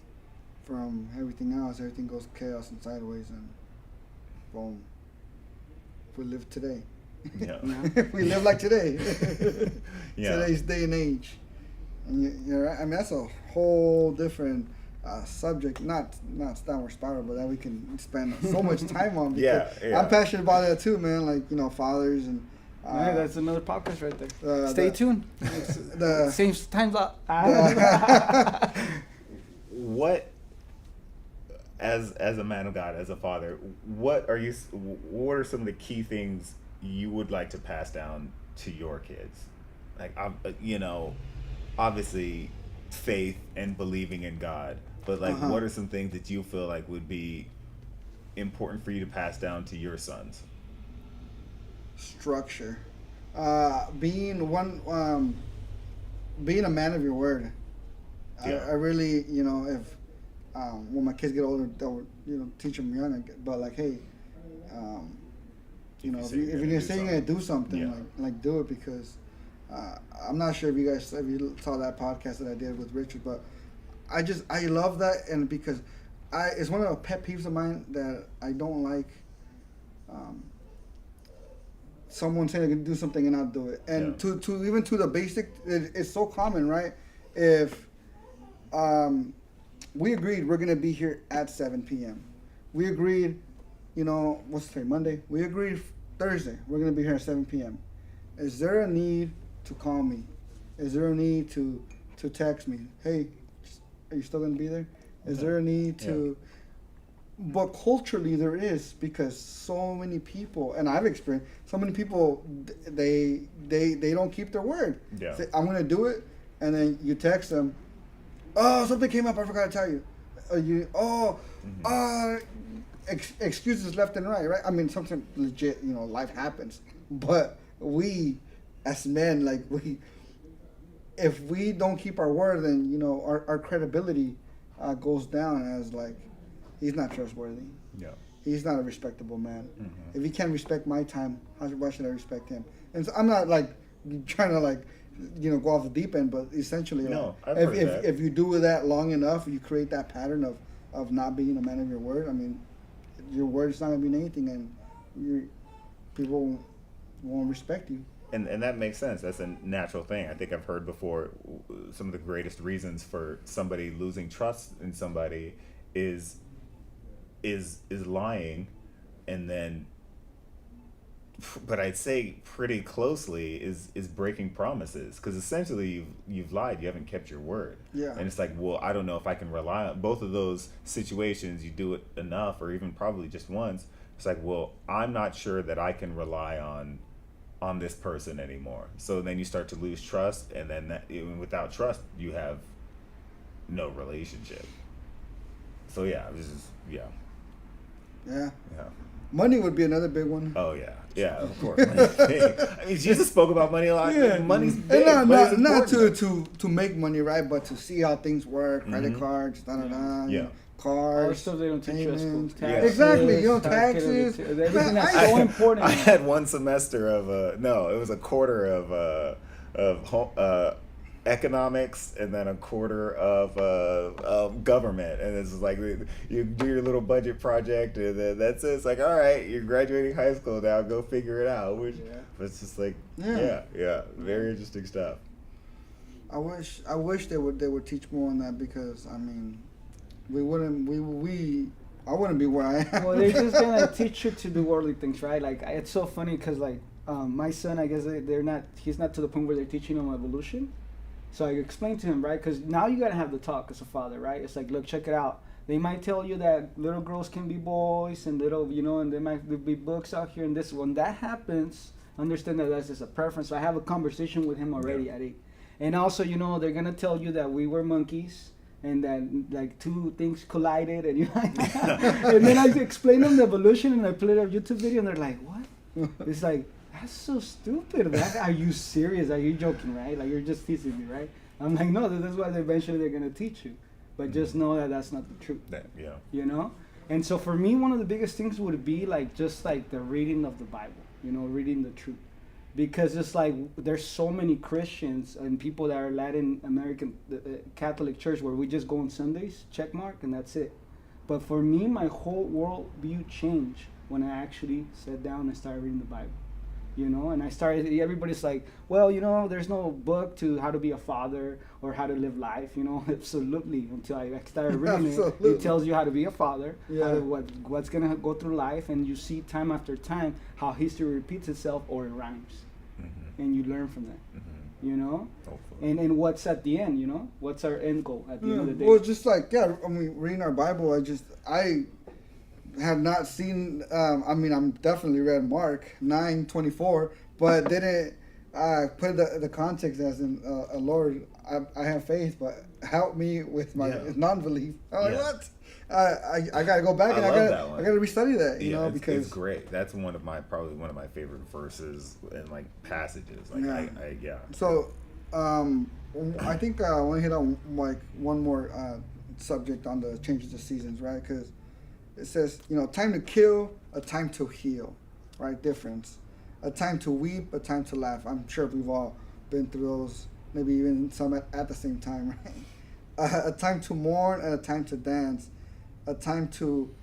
from everything else. Everything goes chaos and sideways, and boom. We live today. Yeah. We live like today. Yeah. Today's day and age. And you're right. I mean, that's a whole different subject. Not downward spiral, but that we can spend so much time on. Because Yeah. I'm passionate about that too, man. Like, fathers and. Yeah, that's another podcast right there. Stay tuned. Same time's up. What, as a man of God, as a father, what are some of the key things you would like to pass down to your kids? Like, obviously faith and believing in God, but like, what are some things that you feel like would be important for you to pass down to your sons? Structure, being a man of your word. Yeah. I really, if when my kids get older, they'll teach them young. But like, hey, if you're gonna say you're gonna do something, Yeah. like do it, because I'm not sure if you saw that podcast that I did with Richard, but I love that, and because it's one of the pet peeves of mine that I don't like. Someone saying they're gonna do something and not do it, and to even to the basic, it's so common, right? If we agreed we're gonna be here at 7 p.m. We agreed, what's today, Monday? We agreed Thursday we're gonna be here at 7 p.m. Is there a need to call me? Is there a need to text me? Hey, are you still gonna be there? Is there a need to? But culturally there is, because so many people, and I've experienced, so many people, they don't keep their word. Yeah. Say, I'm gonna do it, and then you text them, oh, something came up, I forgot to tell you. Excuses left and right. I mean, something legit, life happens. But we, as men, like, if we don't keep our word, then, our credibility goes down as, like, he's not trustworthy. Yeah. He's not a respectable man. Mm-hmm. If he can't respect my time, why should I respect him? And so I'm not like trying to go off the deep end, but essentially, No, I've heard that. if you do that long enough, you create that pattern of not being a man of your word. I mean, your word is not going to mean anything, and people won't respect you. And that makes sense. That's a natural thing. I think I've heard before, some of the greatest reasons for somebody losing trust in somebody is lying, and then, but I'd say pretty closely is breaking promises, because essentially you've lied, you haven't kept your word. Yeah. And it's like, well, I don't know if I can rely on both of those situations. You do it enough, or even probably just once. It's like, well, I'm not sure that I can rely on this person anymore. So then you start to lose trust, and then even without trust, you have no relationship. So yeah, this is Yeah. yeah. Money would be another big one. Oh yeah, of course. I mean, Jesus spoke about money a lot. Yeah. Money's big. And not Money's to make money, right? But to see how things work, credit cards, Yeah. All the cars, stuff they don't teach you at school. payments. Taxes, Exactly, taxes. Everything that's Man, so important. I had one semester of it was a quarter of economics, and then a quarter of government, and it's like you do your little budget project, and then that's it. It's like, all right, you're graduating high school now, go figure it out. Which, but it's just like, Yeah. yeah, very interesting stuff. I wish they would teach more on that, because I mean, I wouldn't be where I am. Well, they're just gonna teach you to do worldly things, right? Like, it's so funny because like my son, I guess he's not to the point where they're teaching him evolution. So I explained to him, right? Because now you gotta have the talk as a father, right? It's like, look, check it out. They might tell you that little girls can be boys and little, and there might be books out here and this. When that happens, understand that that's just a preference. So I have a conversation with him already at 8. And also, they're gonna tell you that we were monkeys and that like two things collided, and and then I explain them the evolution, and I play a YouTube video, and they're like, "What?" It's like, that's so stupid. Are you serious? Are you joking, right? Like, you're just teasing me, right? I'm like, no, that's what eventually they're gonna teach you, but just know that that's not the truth. Yeah. And so for me, one of the biggest things would be like just like the reading of the Bible, reading the truth. Because it's like there's so many Christians and people that are Latin American Catholic Church where we just go on Sundays, check mark, and that's it. But for me, my whole world view changed when I actually sat down and started reading the Bible. And I started, everybody's like, well, there's no book to how to be a father or how to live life, absolutely. Until I started reading it tells you how to be a father, what's going to go through life, and you see time after time how history repeats itself or it rhymes. Mm-hmm. And you learn from that, Hopefully. And what's at the end, what's our end goal at the end of the day? Well, just like, reading our Bible, I have not seen. I'm definitely read Mark 9:24, but didn't put the context as in, Lord, I have faith, but help me with my non-belief. I'm like, what? I gotta go back and I gotta restudy that. Because it's great. That's probably one of my favorite verses and like passages. Like So, I think I want to hit on like one more subject on the changes of seasons, right? Because it says, time to kill, a time to heal, right? Difference. A time to weep, a time to laugh. I'm sure we've all been through those, maybe even some at the same time, right? A time to mourn and a time to dance. A time to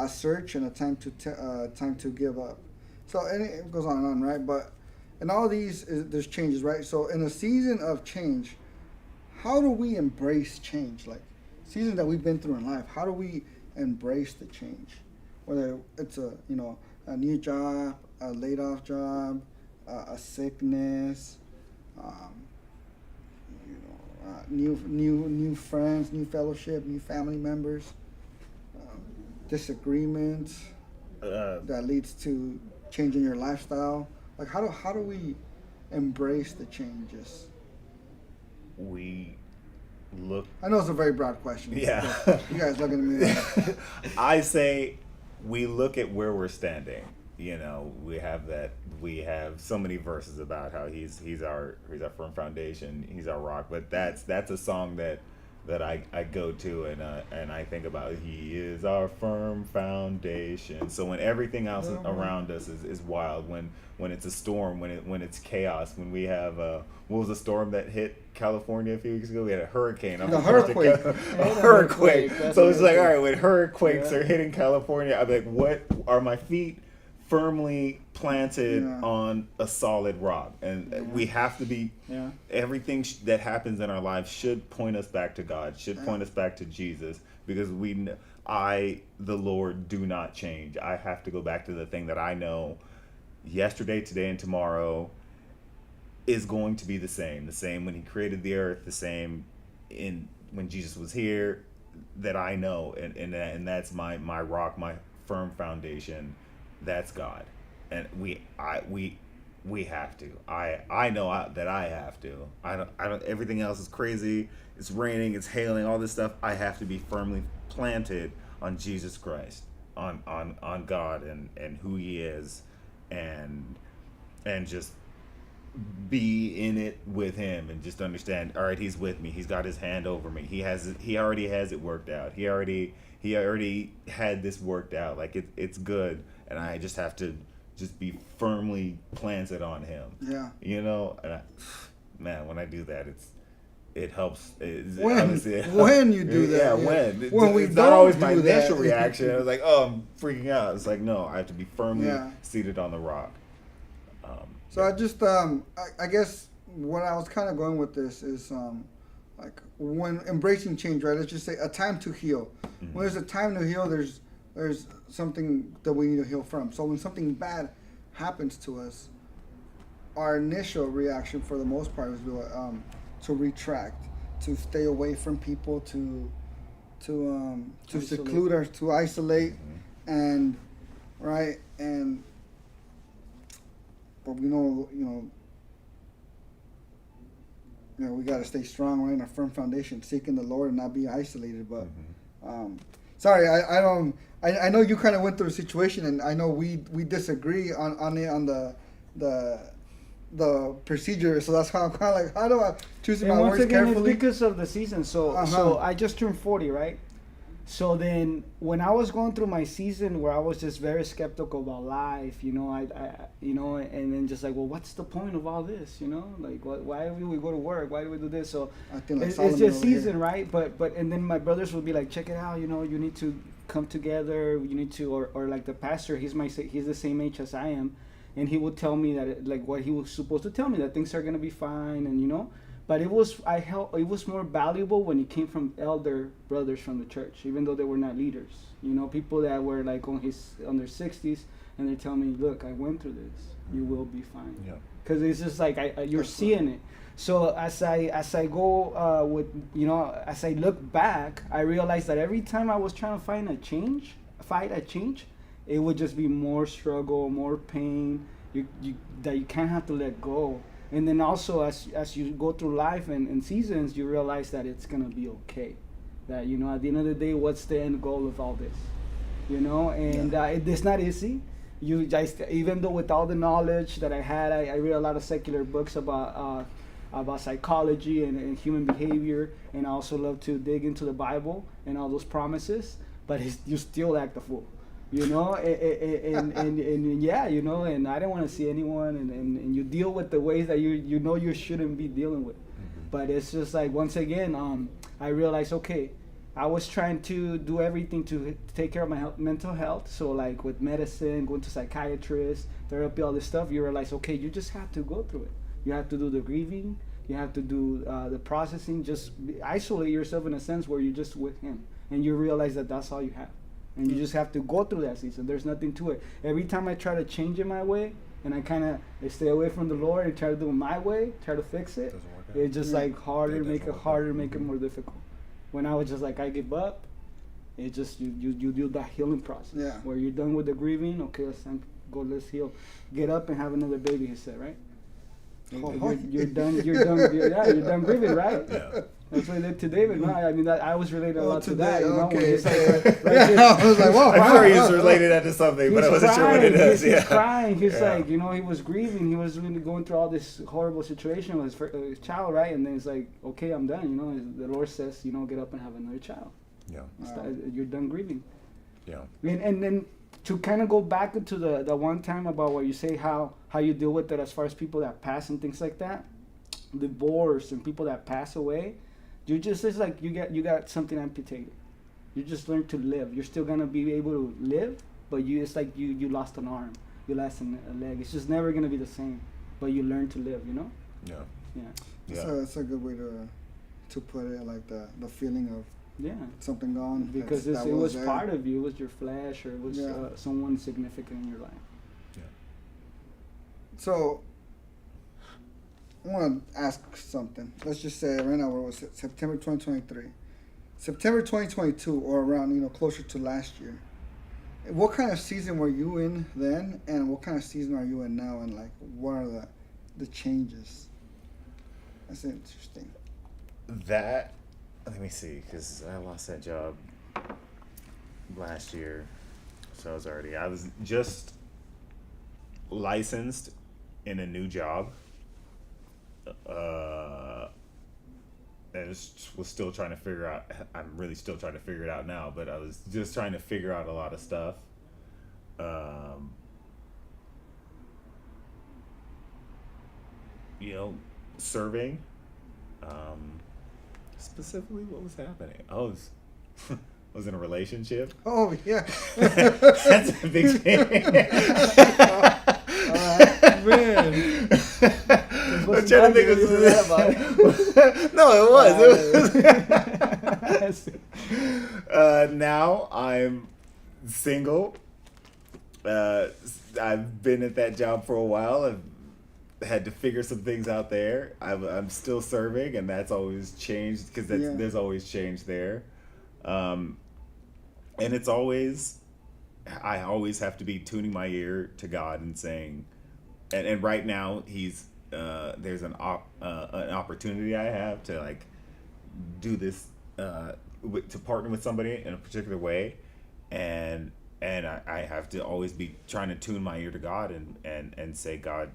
search and a time to give up. So, and it goes on and on, right? But in all these, there's changes, right? So in a season of change, how do we embrace change? Like, seasons that we've been through in life, how do we embrace the change? Whether it's a new job, a laid off job, a sickness, new friends, new fellowship, new family members, disagreements that leads to changing your lifestyle. Like, how do we embrace the changes? We look. I know it's a very broad question. Yeah. You guys looking at me. I say we look at where we're standing. We have so many verses about how he's our firm foundation, he's our rock. But that's a song that I go to and I think about, he is our firm foundation. So when everything else around us is wild, when it's a storm, when it's chaos, when we have what was the storm that hit California a few weeks ago? We had a hurricane. A hurricane. A hurricane. So it's like, all right, when hurricanes are hitting California, I'm like, what are my feet firmly planted on a solid rock? And we have to be, everything that happens in our lives should point us back to God, should point us back to Jesus, because I, the Lord, do not change. I have to go back to the thing that I know yesterday, today, and tomorrow is going to be the same when he created the earth, the same when Jesus was here, that I know, and that's my rock, my firm foundation. That's God, and we have to. I know that I have to. I don't. Everything else is crazy. It's raining. It's hailing. All this stuff. I have to be firmly planted on Jesus Christ, on God and who He is, and just be in it with Him, and just understand. All right, He's with me. He's got His hand over me. He already has it worked out. He already had this worked out. Like it's good. And I just have to just be firmly planted on Him. Yeah. And when I do that, it helps. When you do that. Yeah, when. It's not always my initial reaction. I was like, oh, I'm freaking out. It's like, no, I have to be firmly seated on the rock. So I just, I guess what I was kind of going with this is like when embracing change, right? Let's just say a time to heal. Mm-hmm. When there's a time to heal, there's something that we need to heal from. So when something bad happens to us, our initial reaction for the most part is to retract, to stay away from people, to Isolate. seclude or to isolate, Mm-hmm. and right and but we know we got to stay strong, right, in a firm foundation, seeking the Lord and not be isolated. But sorry, I know you kind of went through a situation, and I know we disagree on the procedure, so that's how I'm kind of like, how do I choose my And once words again, carefully? it's because of the season. So I just turned 40, right? So then, when I was going through my season where I was just very skeptical about life, and then just like, well, what's the point of all this, Like, why do we go to work? Why do we do this? So I think like it's Solomon just over here. season, right? But and then my brothers would be like, check it out, you need to come together. You need to, or like the pastor, he's the same age as I am, and he would tell me that like what he was supposed to tell me, that things are gonna be fine, and But it was more valuable when it came from elder brothers from the church, even though they were not leaders. People that were like on their 60s, and they tell me, "Look, I went through this. You will be fine." Yeah. Because it's just like you're seeing it. So as I go as I look back, I realized that every time I was trying to fight a change, it would just be more struggle, more pain. That you can't have to let go. And then also, as you go through life and seasons, you realize that it's gonna be okay. That at the end of the day, what's the end goal of all this? And it's not easy. Even though with all the knowledge that I had, I read a lot of secular books about psychology and human behavior, and I also love to dig into the Bible and all those promises. But you still act a fool. And I don't want to see anyone, and you deal with the ways that you shouldn't be dealing with. Mm-hmm. But it's just like, once again, I realized, okay, I was trying to do everything to take care of my mental health. So like with medicine, going to psychiatrists, therapy, all this stuff, you realize, okay, you just have to go through it. You have to do the grieving, you have to do the processing, just isolate yourself in a sense where you're just with him, and you realize that that's all you have. And you just have to go through that season. There's nothing to it. Every time I try to change it my way, and I kind of stay away from the Lord and try to do it my way, try to fix it, Doesn't work out. it's just like harder, It make doesn't it work harder, out. make it more difficult. When I was just like, I give up, it just, you do that healing process. Yeah. Where you're done with the grieving, okay, let's heal. Get up and have another baby, he said, right? You're done grieving, right? Yeah. That's what I did to David. No, I mean, I was related a lot to today, that. When okay. he's like, Yeah, I was like, whoa. I'm sure he's related that to something, but I wasn't sure what it is. He's Yeah. crying. He's Yeah. like, he was grieving. He was really going through all this horrible situation with his child, right? And then it's like, okay, I'm done. The Lord says, get up and have another child. Yeah. You're done grieving. Yeah. And then to kind of go back into the one time about what you say, how you deal with it as far as people that pass and things like that, divorce and people that pass away. It's like you got something amputated. You just learn to live. You're still gonna be able to live, but it's like you lost an arm, you lost a leg. It's just never gonna be the same. But you learn to live. Yeah. Yeah. Yeah. So that's a good way to put it, like the feeling of Yeah. something gone. Because that it was there. part of you. It was your flesh, or it was Yeah. someone significant in your life. So, I want to ask something. Let's just say right now, we're September 2023. September 2022, or around, closer to last year. What kind of season were you in then, and what kind of season are you in now, and like, what are the changes? That's interesting. That, let me see, because I lost that job last year, so I was just licensed in a new job. I was still trying to figure out. I'm really still trying to figure it out now, but I was just trying to figure out a lot of stuff. Serving. Specifically, what was happening? I was in a relationship. Oh yeah. That's a big thing. Man. I'm trying to think of No, it was. Now I'm single. I've been at that job for a while. I've had to figure some things out there. I'm still serving, and that's always changed because there's always change there. And it's always, I always have to be tuning my ear to God and saying, and right now there's an opportunity I have to like do this, to partner with somebody in a particular way, and I have to always be trying to tune my ear to God and say, God,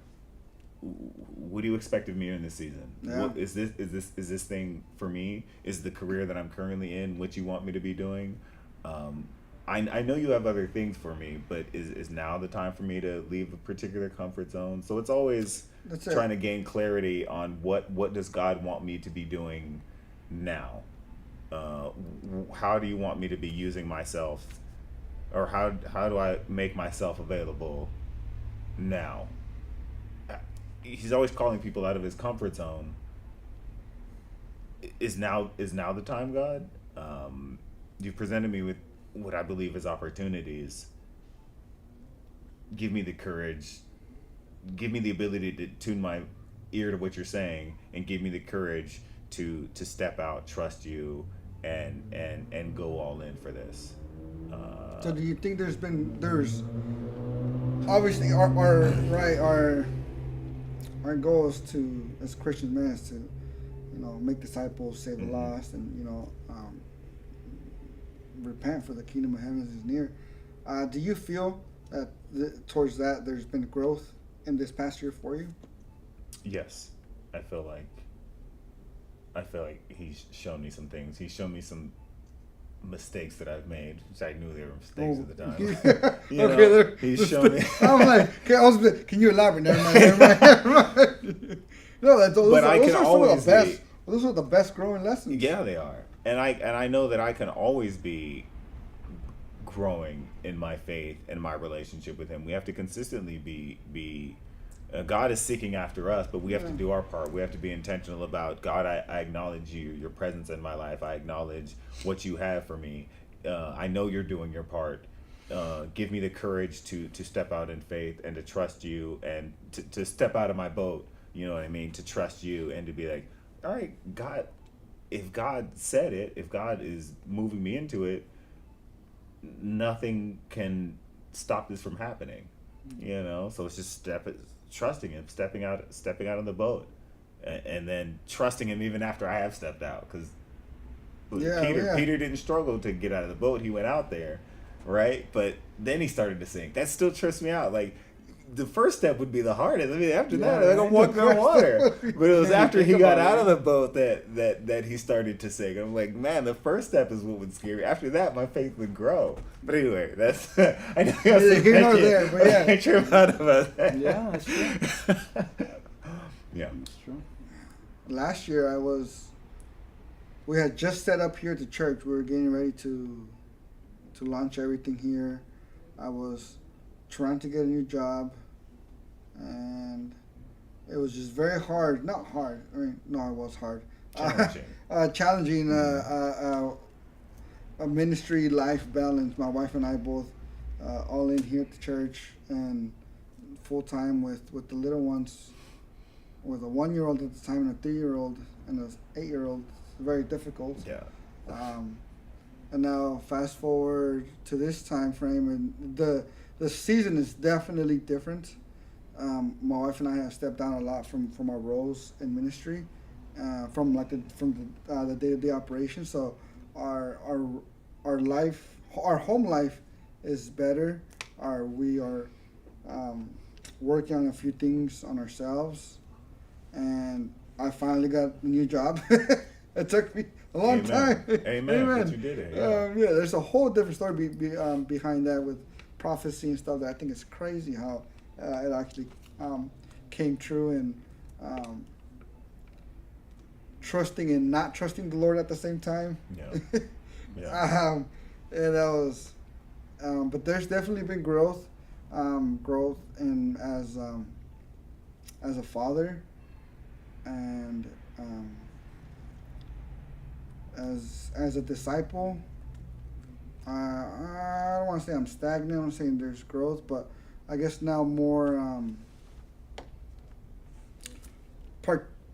what do you expect of me in this season? Yeah. What is this thing for me? Is the career that I'm currently in what you want me to be doing? I know you have other things for me, but is now the time for me to leave a particular comfort zone? So it's always trying to gain clarity on what does God want me to be doing now? How do you want me to be using myself, or how do I make myself available now? He's always calling people out of his comfort zone. Is now the time, God? You've presented me with what I believe is opportunities. Give me the courage. Give me the ability to tune my ear to what you're saying, and give me the courage to step out, trust you, and go all in for this. So do you think there's obviously our goal is to, as Christian men, is to, make disciples, save the lost, and repent, for the kingdom of heaven is near. Do you feel that towards that there's been growth in this past year for you? Yes, I feel like he's shown me some things. He's shown me some mistakes that I've made, which I knew they were mistakes at the time. He's shown me. I'm like, can you elaborate? Never mind. No, those are the best growing lessons. Yeah, they are, and I know that I can always be growing in my faith and my relationship with Him. We have to consistently be. God is seeking after us, but we have to do our part. We have to be intentional about, God, I acknowledge your presence in my life. I acknowledge what you have for me. I know you're doing your part. Give me the courage to step out in faith and to trust you, and to step out of my boat, you know what I mean? To trust you and to be like, all right, God, if God said it, if God is moving me into it, nothing can stop this from happening, So it's just trusting Him, stepping out on the boat, and then trusting Him even after I have stepped out. Because Peter didn't struggle to get out of the boat; he went out there, right? But then he started to sink. That still trips me out. Like, the first step would be the hardest. I mean, after that, I'm walking on water. But it was after he got out of the boat that he started to sink. I'm like, man, the first step is what would scare me. After that, my faith would grow. But anyway, that's I know I trip out about that. Yeah, that's true. Yeah, that's true. Last year, we had just set up here at the church. We were getting ready to launch everything here. I was trying to get a new job, and it was just very hard. Not hard. I mean, no, it was hard. Challenging. A ministry life balance. My wife and I both all in here at the church, and full time with the little ones, with a 1-year-old at the time and a 3-year-old and a 8-year-old. It's very difficult. Yeah. And now fast forward to this time frame, and the season is definitely different. My wife and I have stepped down a lot from our roles in ministry, from the day-to-day operation. So our life, our home life, is better. We are working on a few things on ourselves, and I finally got a new job. It took me a long time. Amen. But you did it. Yeah. There's a whole different story behind that with prophecy and stuff that I think is crazy how it actually came true, and trusting and not trusting the Lord at the same time. Yeah. And that was, but there's definitely been growth in as a father, and as a disciple, I don't want to say I'm stagnant. I'm saying there's growth, but I guess now more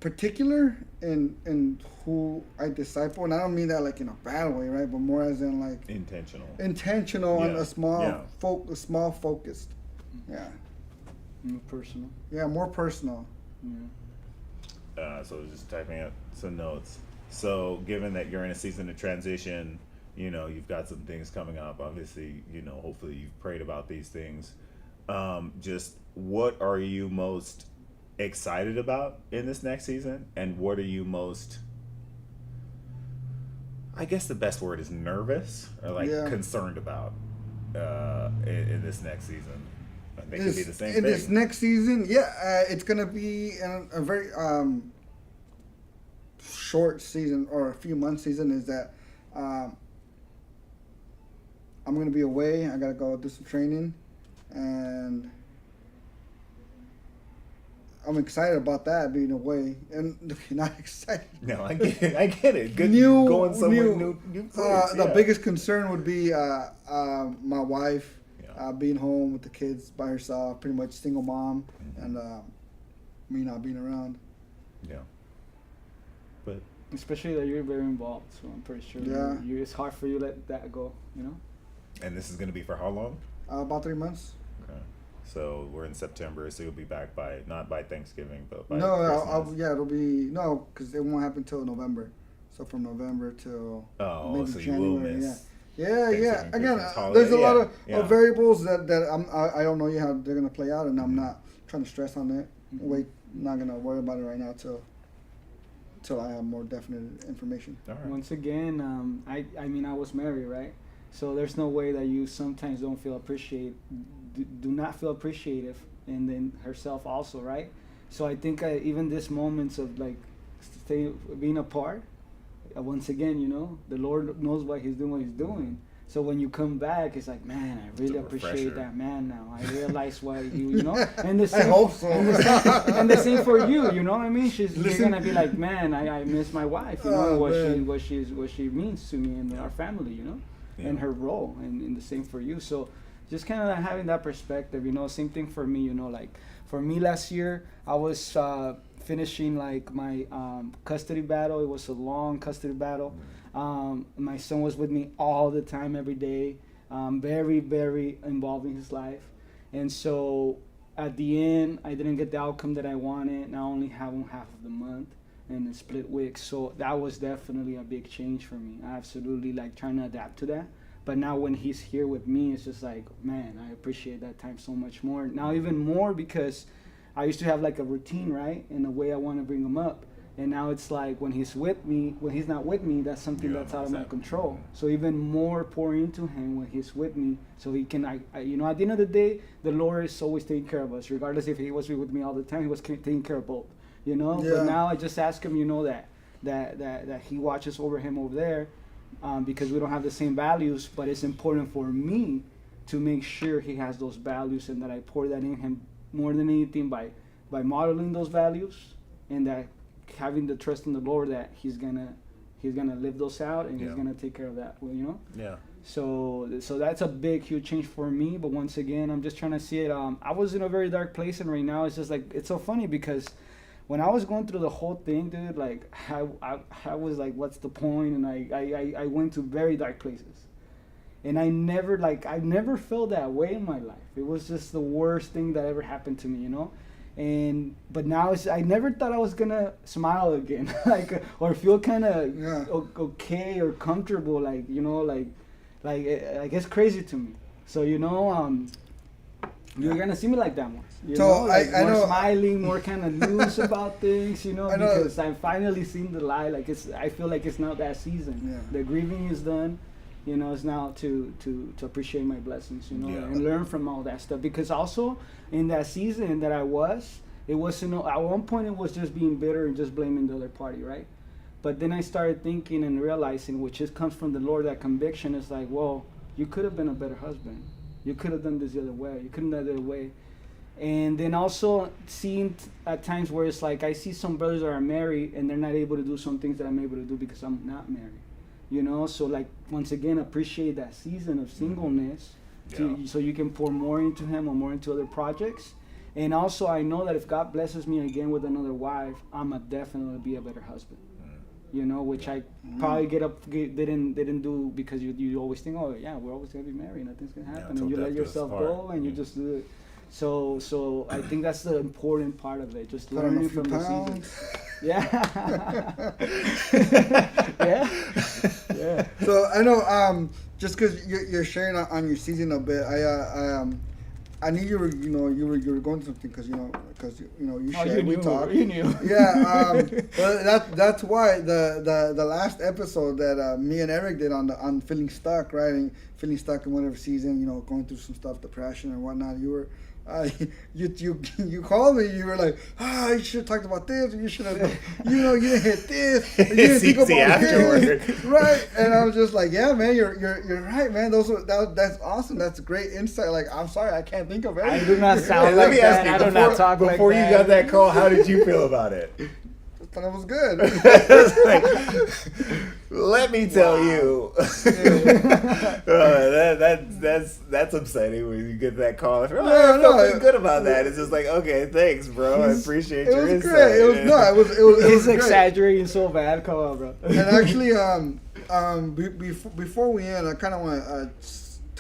particular in who I disciple, and I don't mean that like in a bad way, right? But more as in like Intentional. and Yeah. a small Yeah. small focused. Yeah, More personal. yeah, more personal. Yeah. So just typing up some notes. So given that you're in a season of transition, you know, you've got some things coming up. Obviously, you know, hopefully you've prayed about these things. Just what are you most excited about in this next season, and what are you most, I guess the best word is nervous or like Yeah. concerned about in this next season? They could be the same in thing. this next season, it's gonna be a very short season or a few months season. Is that I'm gonna be away. I gotta go do some training, and I'm excited about that being away, and not excited. No, I get it. I get it. Good New- going somewhere new- new place, The yeah. biggest concern would be my wife Yeah. being home with the kids by herself, pretty much single mom, and me not being around. Yeah. But Especially that you're very involved, so I'm pretty sure Yeah. it's hard for you to let that go, you know? and this is going to be for how long? About 3 months. Okay. So we're in September, so you'll be back by not by Thanksgiving, but by No, Christmas. it'll be because it won't happen till November. So from November till Oh, maybe so you January. will miss. Yeah. Thanksgiving, Again, Christmas, holiday. there's a lot Yeah, of yeah. variables that I don't know yet how they're gonna play out, and I'm Mhm. not trying to stress on it. Mhm. Not gonna worry about it right now till I have more definite information. All right. Once again, I mean, I was married, right? So there's no way that you sometimes don't feel do not feel appreciative, and then herself also, right? So I think even this moments of like being apart, once again, you know, the Lord knows what He's doing. So when you come back, it's like, man, I really a appreciate refresher. that man now. I realize why you know. And the I same, hope so. and the same for you, you know what I mean? You're Listen- gonna be like, man, I miss my wife, you know, Oh, man. what she means to me and our family, you know, Yeah. and her role, and the same for you. So just kind of having that perspective, you know. Same thing for me, you know. Like for me last year, I was finishing like my custody battle. It was a long custody battle. My son was with me all the time, every day. Very, very involved in his life. And so at the end, I didn't get the outcome that I wanted. And I only have him half of the month and a split week. So that was definitely a big change for me. I absolutely like trying to adapt to that. But now when he's here with me, it's just like, man, I appreciate that time so much more. Now even more because I used to have like a routine, right? And the way I want to bring him up. And now it's like when he's with me, when he's not with me, that's something Yeah, that's out of my exactly. control. So even more pour into him when he's with me, so he can, you know, at the end of the day, the Lord is always taking care of us. Regardless if He was with me all the time, He was taking care of both, you know. Yeah. But now I just ask Him, you know, that He watches over him over there, because we don't have the same values. But it's important for me to make sure he has those values, and that I pour that in him more than anything by modeling those values, and that having the trust in the Lord that he's gonna live those out, and he's Yeah. gonna take care of that, you know. Yeah. So that's a big, huge change for me. But once again, I'm just trying to see it. I was in a very dark place, and right now it's just like, it's so funny because when I was going through the whole thing, dude, like I was like, what's the point? And I went to very dark places, and I never felt that way in my life. It was just the worst thing that ever happened to me, you know. But now I never thought I was gonna smile again, like, or feel kind of Yeah. okay or comfortable, like, you know, like it's crazy to me. So, you know, you're gonna see me like that more. You So, know, like I more know- smiling, more kind of loose about things, you know, I know- because I've finally seen the light. Like I feel like it's now that season. Yeah. The grieving is done. You know, it's now to appreciate my blessings, you know, Yeah. and learn from all that stuff. Because also in that season that it wasn't, at one point it was just being bitter and just blaming the other party, right? But then I started thinking and realizing, which just comes from the Lord, that conviction is like, well, you could have been a better husband. You could have done this the other way. You couldn't have done the other way. And then also seeing at times where it's like I see some brothers that are married and they're not able to do some things that I'm able to do because I'm not married. You know, so like once again appreciate that season of singleness so you can pour more into him or more into other projects. And also I know that if God blesses me again with another wife, I'ma definitely be a better husband. You know, which I probably didn't do because you always think, oh yeah, we're always gonna be married, nothing's gonna happen, and you let yourself go and you just do it. So I think that's the important part of it, just learning from the season. Yeah. Yeah. So I know, just because you're sharing on your season a bit, I knew you were going through something because you shared, we talked. You knew. Yeah. But that's why the last episode that me and Eric did on feeling stuck, right? And feeling stuck in whatever season, going through some stuff, depression and whatnot. You were. You called me. You were like, you should have talked about this. You should have, you didn't hit this. You didn't think about this, right? And I was just like, yeah, man, you're right, man. That's awesome. That's great insight. Like, I'm sorry, I can't think of it. I do not sound like that. I do not talk like that. Before you got that call, how did you feel about it? I thought it was good. Let me tell you, that's upsetting when you get that call. I felt pretty good about that. It's just like, okay, thanks, bro. I appreciate your insight. Great. It was He's great. exaggerating so bad. Come on, bro. And actually, before we end, I kind of want to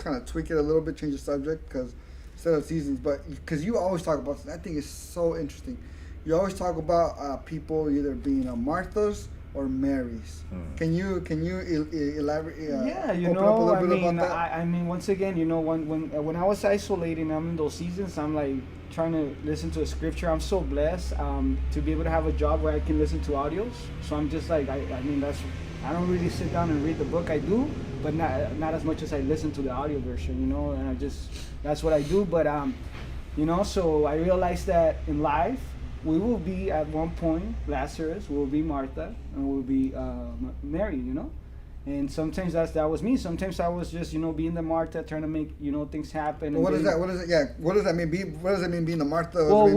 kind of tweak it a little bit, change the subject, because instead of seasons, but because you always talk about this, I think it's so interesting. You always talk about people either being Marthas or Marys. Can you elaborate? Yeah, I mean, once again, when I was isolating, I'm in those seasons. I'm like trying to listen to a scripture. I'm so blessed to be able to have a job where I can listen to audios. So I'm just like, I don't really sit down and read the book. I do, but not as much as I listen to the audio version. And that's what I do. But so I realized that in life, we will be at one point Lazarus, we'll be Martha, and we'll be Mary, And sometimes that was me. Sometimes I was just, being the Martha, trying to make, things happen. What is that? What is it? Yeah. What does that mean? What does it mean being the Martha? Well,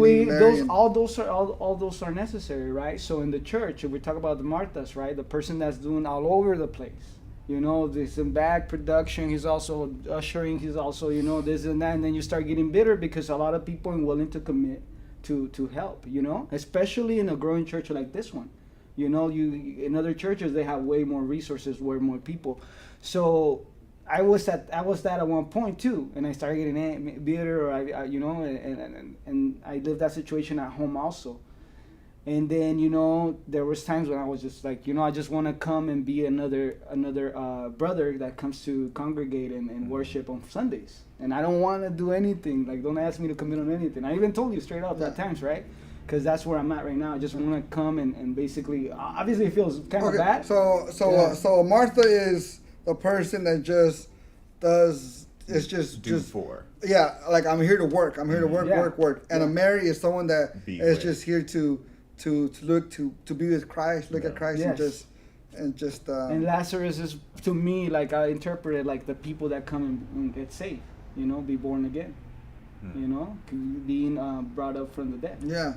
all those are necessary, right? So in the church, if we talk about the Marthas, right, the person that's doing all over the place. This in back production, he's also ushering, he's also, this and that, and then you start getting bitter because a lot of people aren't willing to commit to help, especially in a growing church like this one. In other churches they have way more resources, way more people. So I was that at one point too, and I started getting bitter, or and I lived that situation at home also. And then there was times when I was just like, I just want to come and be another brother that comes to congregate and worship on Sundays, and I don't want to do anything. Like, don't ask me to commit on anything. I even told you straight up at times, right? Because that's where I'm at right now. I just want to come and basically, obviously it feels kind of bad. So Martha is the person that just does. It's just for. Yeah, like I'm here to work. I'm here to work. And a Mary is someone that is just here to look to be with Christ, look at Christ, and just. And Lazarus is, to me, like I interpret it like the people that come and get saved, be born again, being brought up from the dead. Yeah.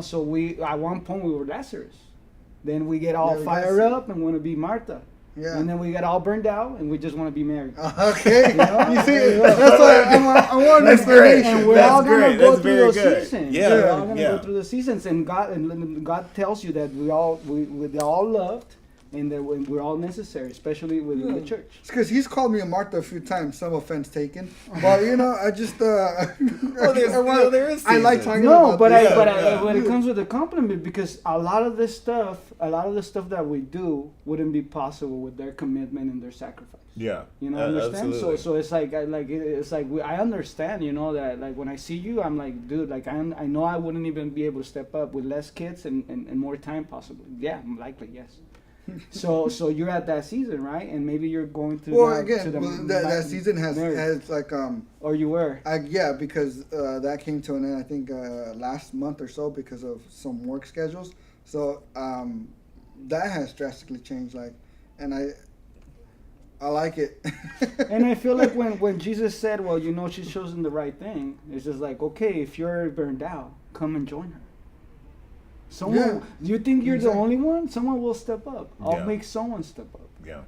So we at one point we were Lazarus, then we get all fired up and want to be Martha. Yeah. And then we get all burned out and we just want to be married. Okay. You see, that's why I want an explanation. And we're all going to go through those seasons. Yeah. We're all going to go through the seasons. And God tells you that they're all loved and that we're all necessary, especially within the church. It's because he's called me a Martha a few times, some offense taken. But, I just... there is I like talking about but when it comes with a compliment, because a lot of the stuff that we do wouldn't be possible with their commitment and their sacrifice. Yeah. Understand? Absolutely. So it's like I understand, that like when I see you, I'm like, dude, like I know I wouldn't even be able to step up with less kids and more time possibly. Yeah, likely, yes. So you're at that season, right? And maybe you're going through. Well, again, that season has like Or you were. Because that came to an end. I think last month or so because of some work schedules. So that has drastically changed. Like, and I like it. And I feel like when Jesus said, well, you know, she's chosen the right thing, it's just like, okay, if you're burned out, come and join her. Someone, Yeah. do you think you're Exactly. the only one? Someone will step up. I'll Yeah. make someone step up. Yeah.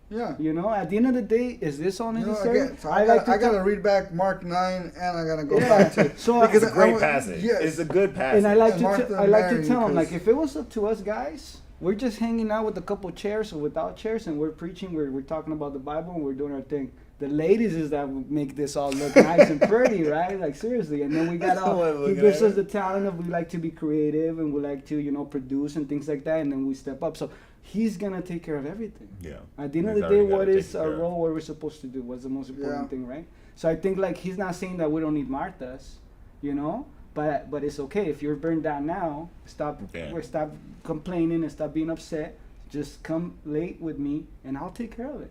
Yeah. You know, at the end of the day, is this all You know, necessary? again, so I gotta read back Mark 9, and I gotta go Yeah. back to So It's a I great was- passage. yes. It's a good passage. And I like And to Martha I like to Mary, tell them, like, because- if it was up to us guys, we're just hanging out with a couple chairs or without chairs, and we're preaching, we're talking about the Bible, and we're doing our thing. The ladies is that make this all look nice and pretty, right? Like, seriously. And then we got all, Someone he looking gives at us it. the talent of, we like to be creative and we like to, you know, produce and things like that, and then we step up. So he's gonna take care of everything. Yeah. At the end of He's the day, already got what it is taken our care of. role? What we're supposed to do? What's the most important Yeah. thing, right? So I think, like, he's not saying that we don't need Marthas, you know, but it's okay if you're burned out now. Stop stop complaining and stop being upset. Just come late with me, and I'll take care of it.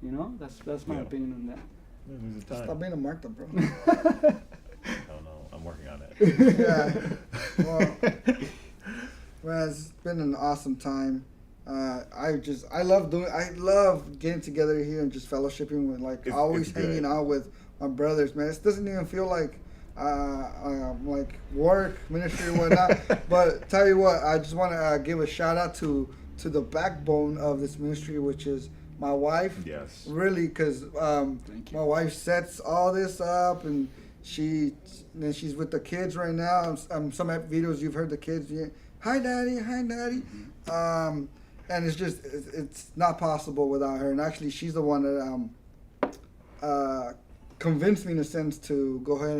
You know, that's my Yeah. opinion on that. There's a time. Stop being a Martha, bro. Oh no, I'm working on it. Yeah. Well, it's been an awesome time. I love getting together here and just fellowshipping with, like, It's always good. hanging out with my brothers, man. It doesn't even feel like work, ministry, or whatnot. But tell you what, I just want to give a shout out to the backbone of this ministry, which is my wife. Yes. Really, because Thank you. my wife sets all this up, and then she's with the kids right now. Some videos you've heard the kids. Yeah, hi daddy, hi daddy. And it's not possible without her. And actually, she's the one that convinced me, in a sense, to go ahead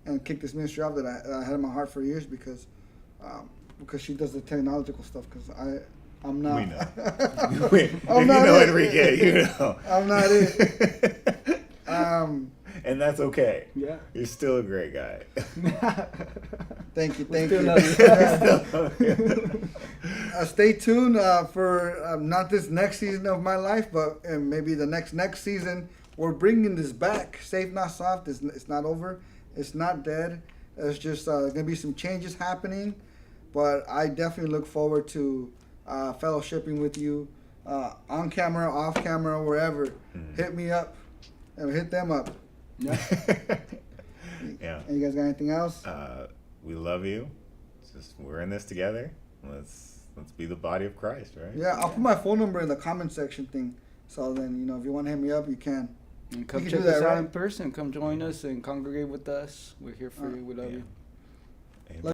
and kick this ministry off that I had in my heart for years, because she does the technological stuff. Because I'm not. We know. If I'm you not know it. Enrique, you know. I'm not it. And that's okay. Yeah. You're still a great guy. Thank you, We thank still you. love you. Stay tuned for not this next season of my life, but maybe the next season. We're bringing this back. Safe Not Soft. It's not over. It's not dead. There's just gonna be some changes happening, but I definitely look forward to fellowshipping with you on camera, off camera, wherever. Hit me up and hit them up. Yeah. Yeah. And you guys got anything else? We love you. It's just we're in this together. Let's be the body of Christ, right? Yeah, I'll put my phone number in the comment section thing. So then, if you want to hit me up, you can. And come You can check do that, us out right? in person. Come join us and congregate with us. We're here for you. We love Yeah. you.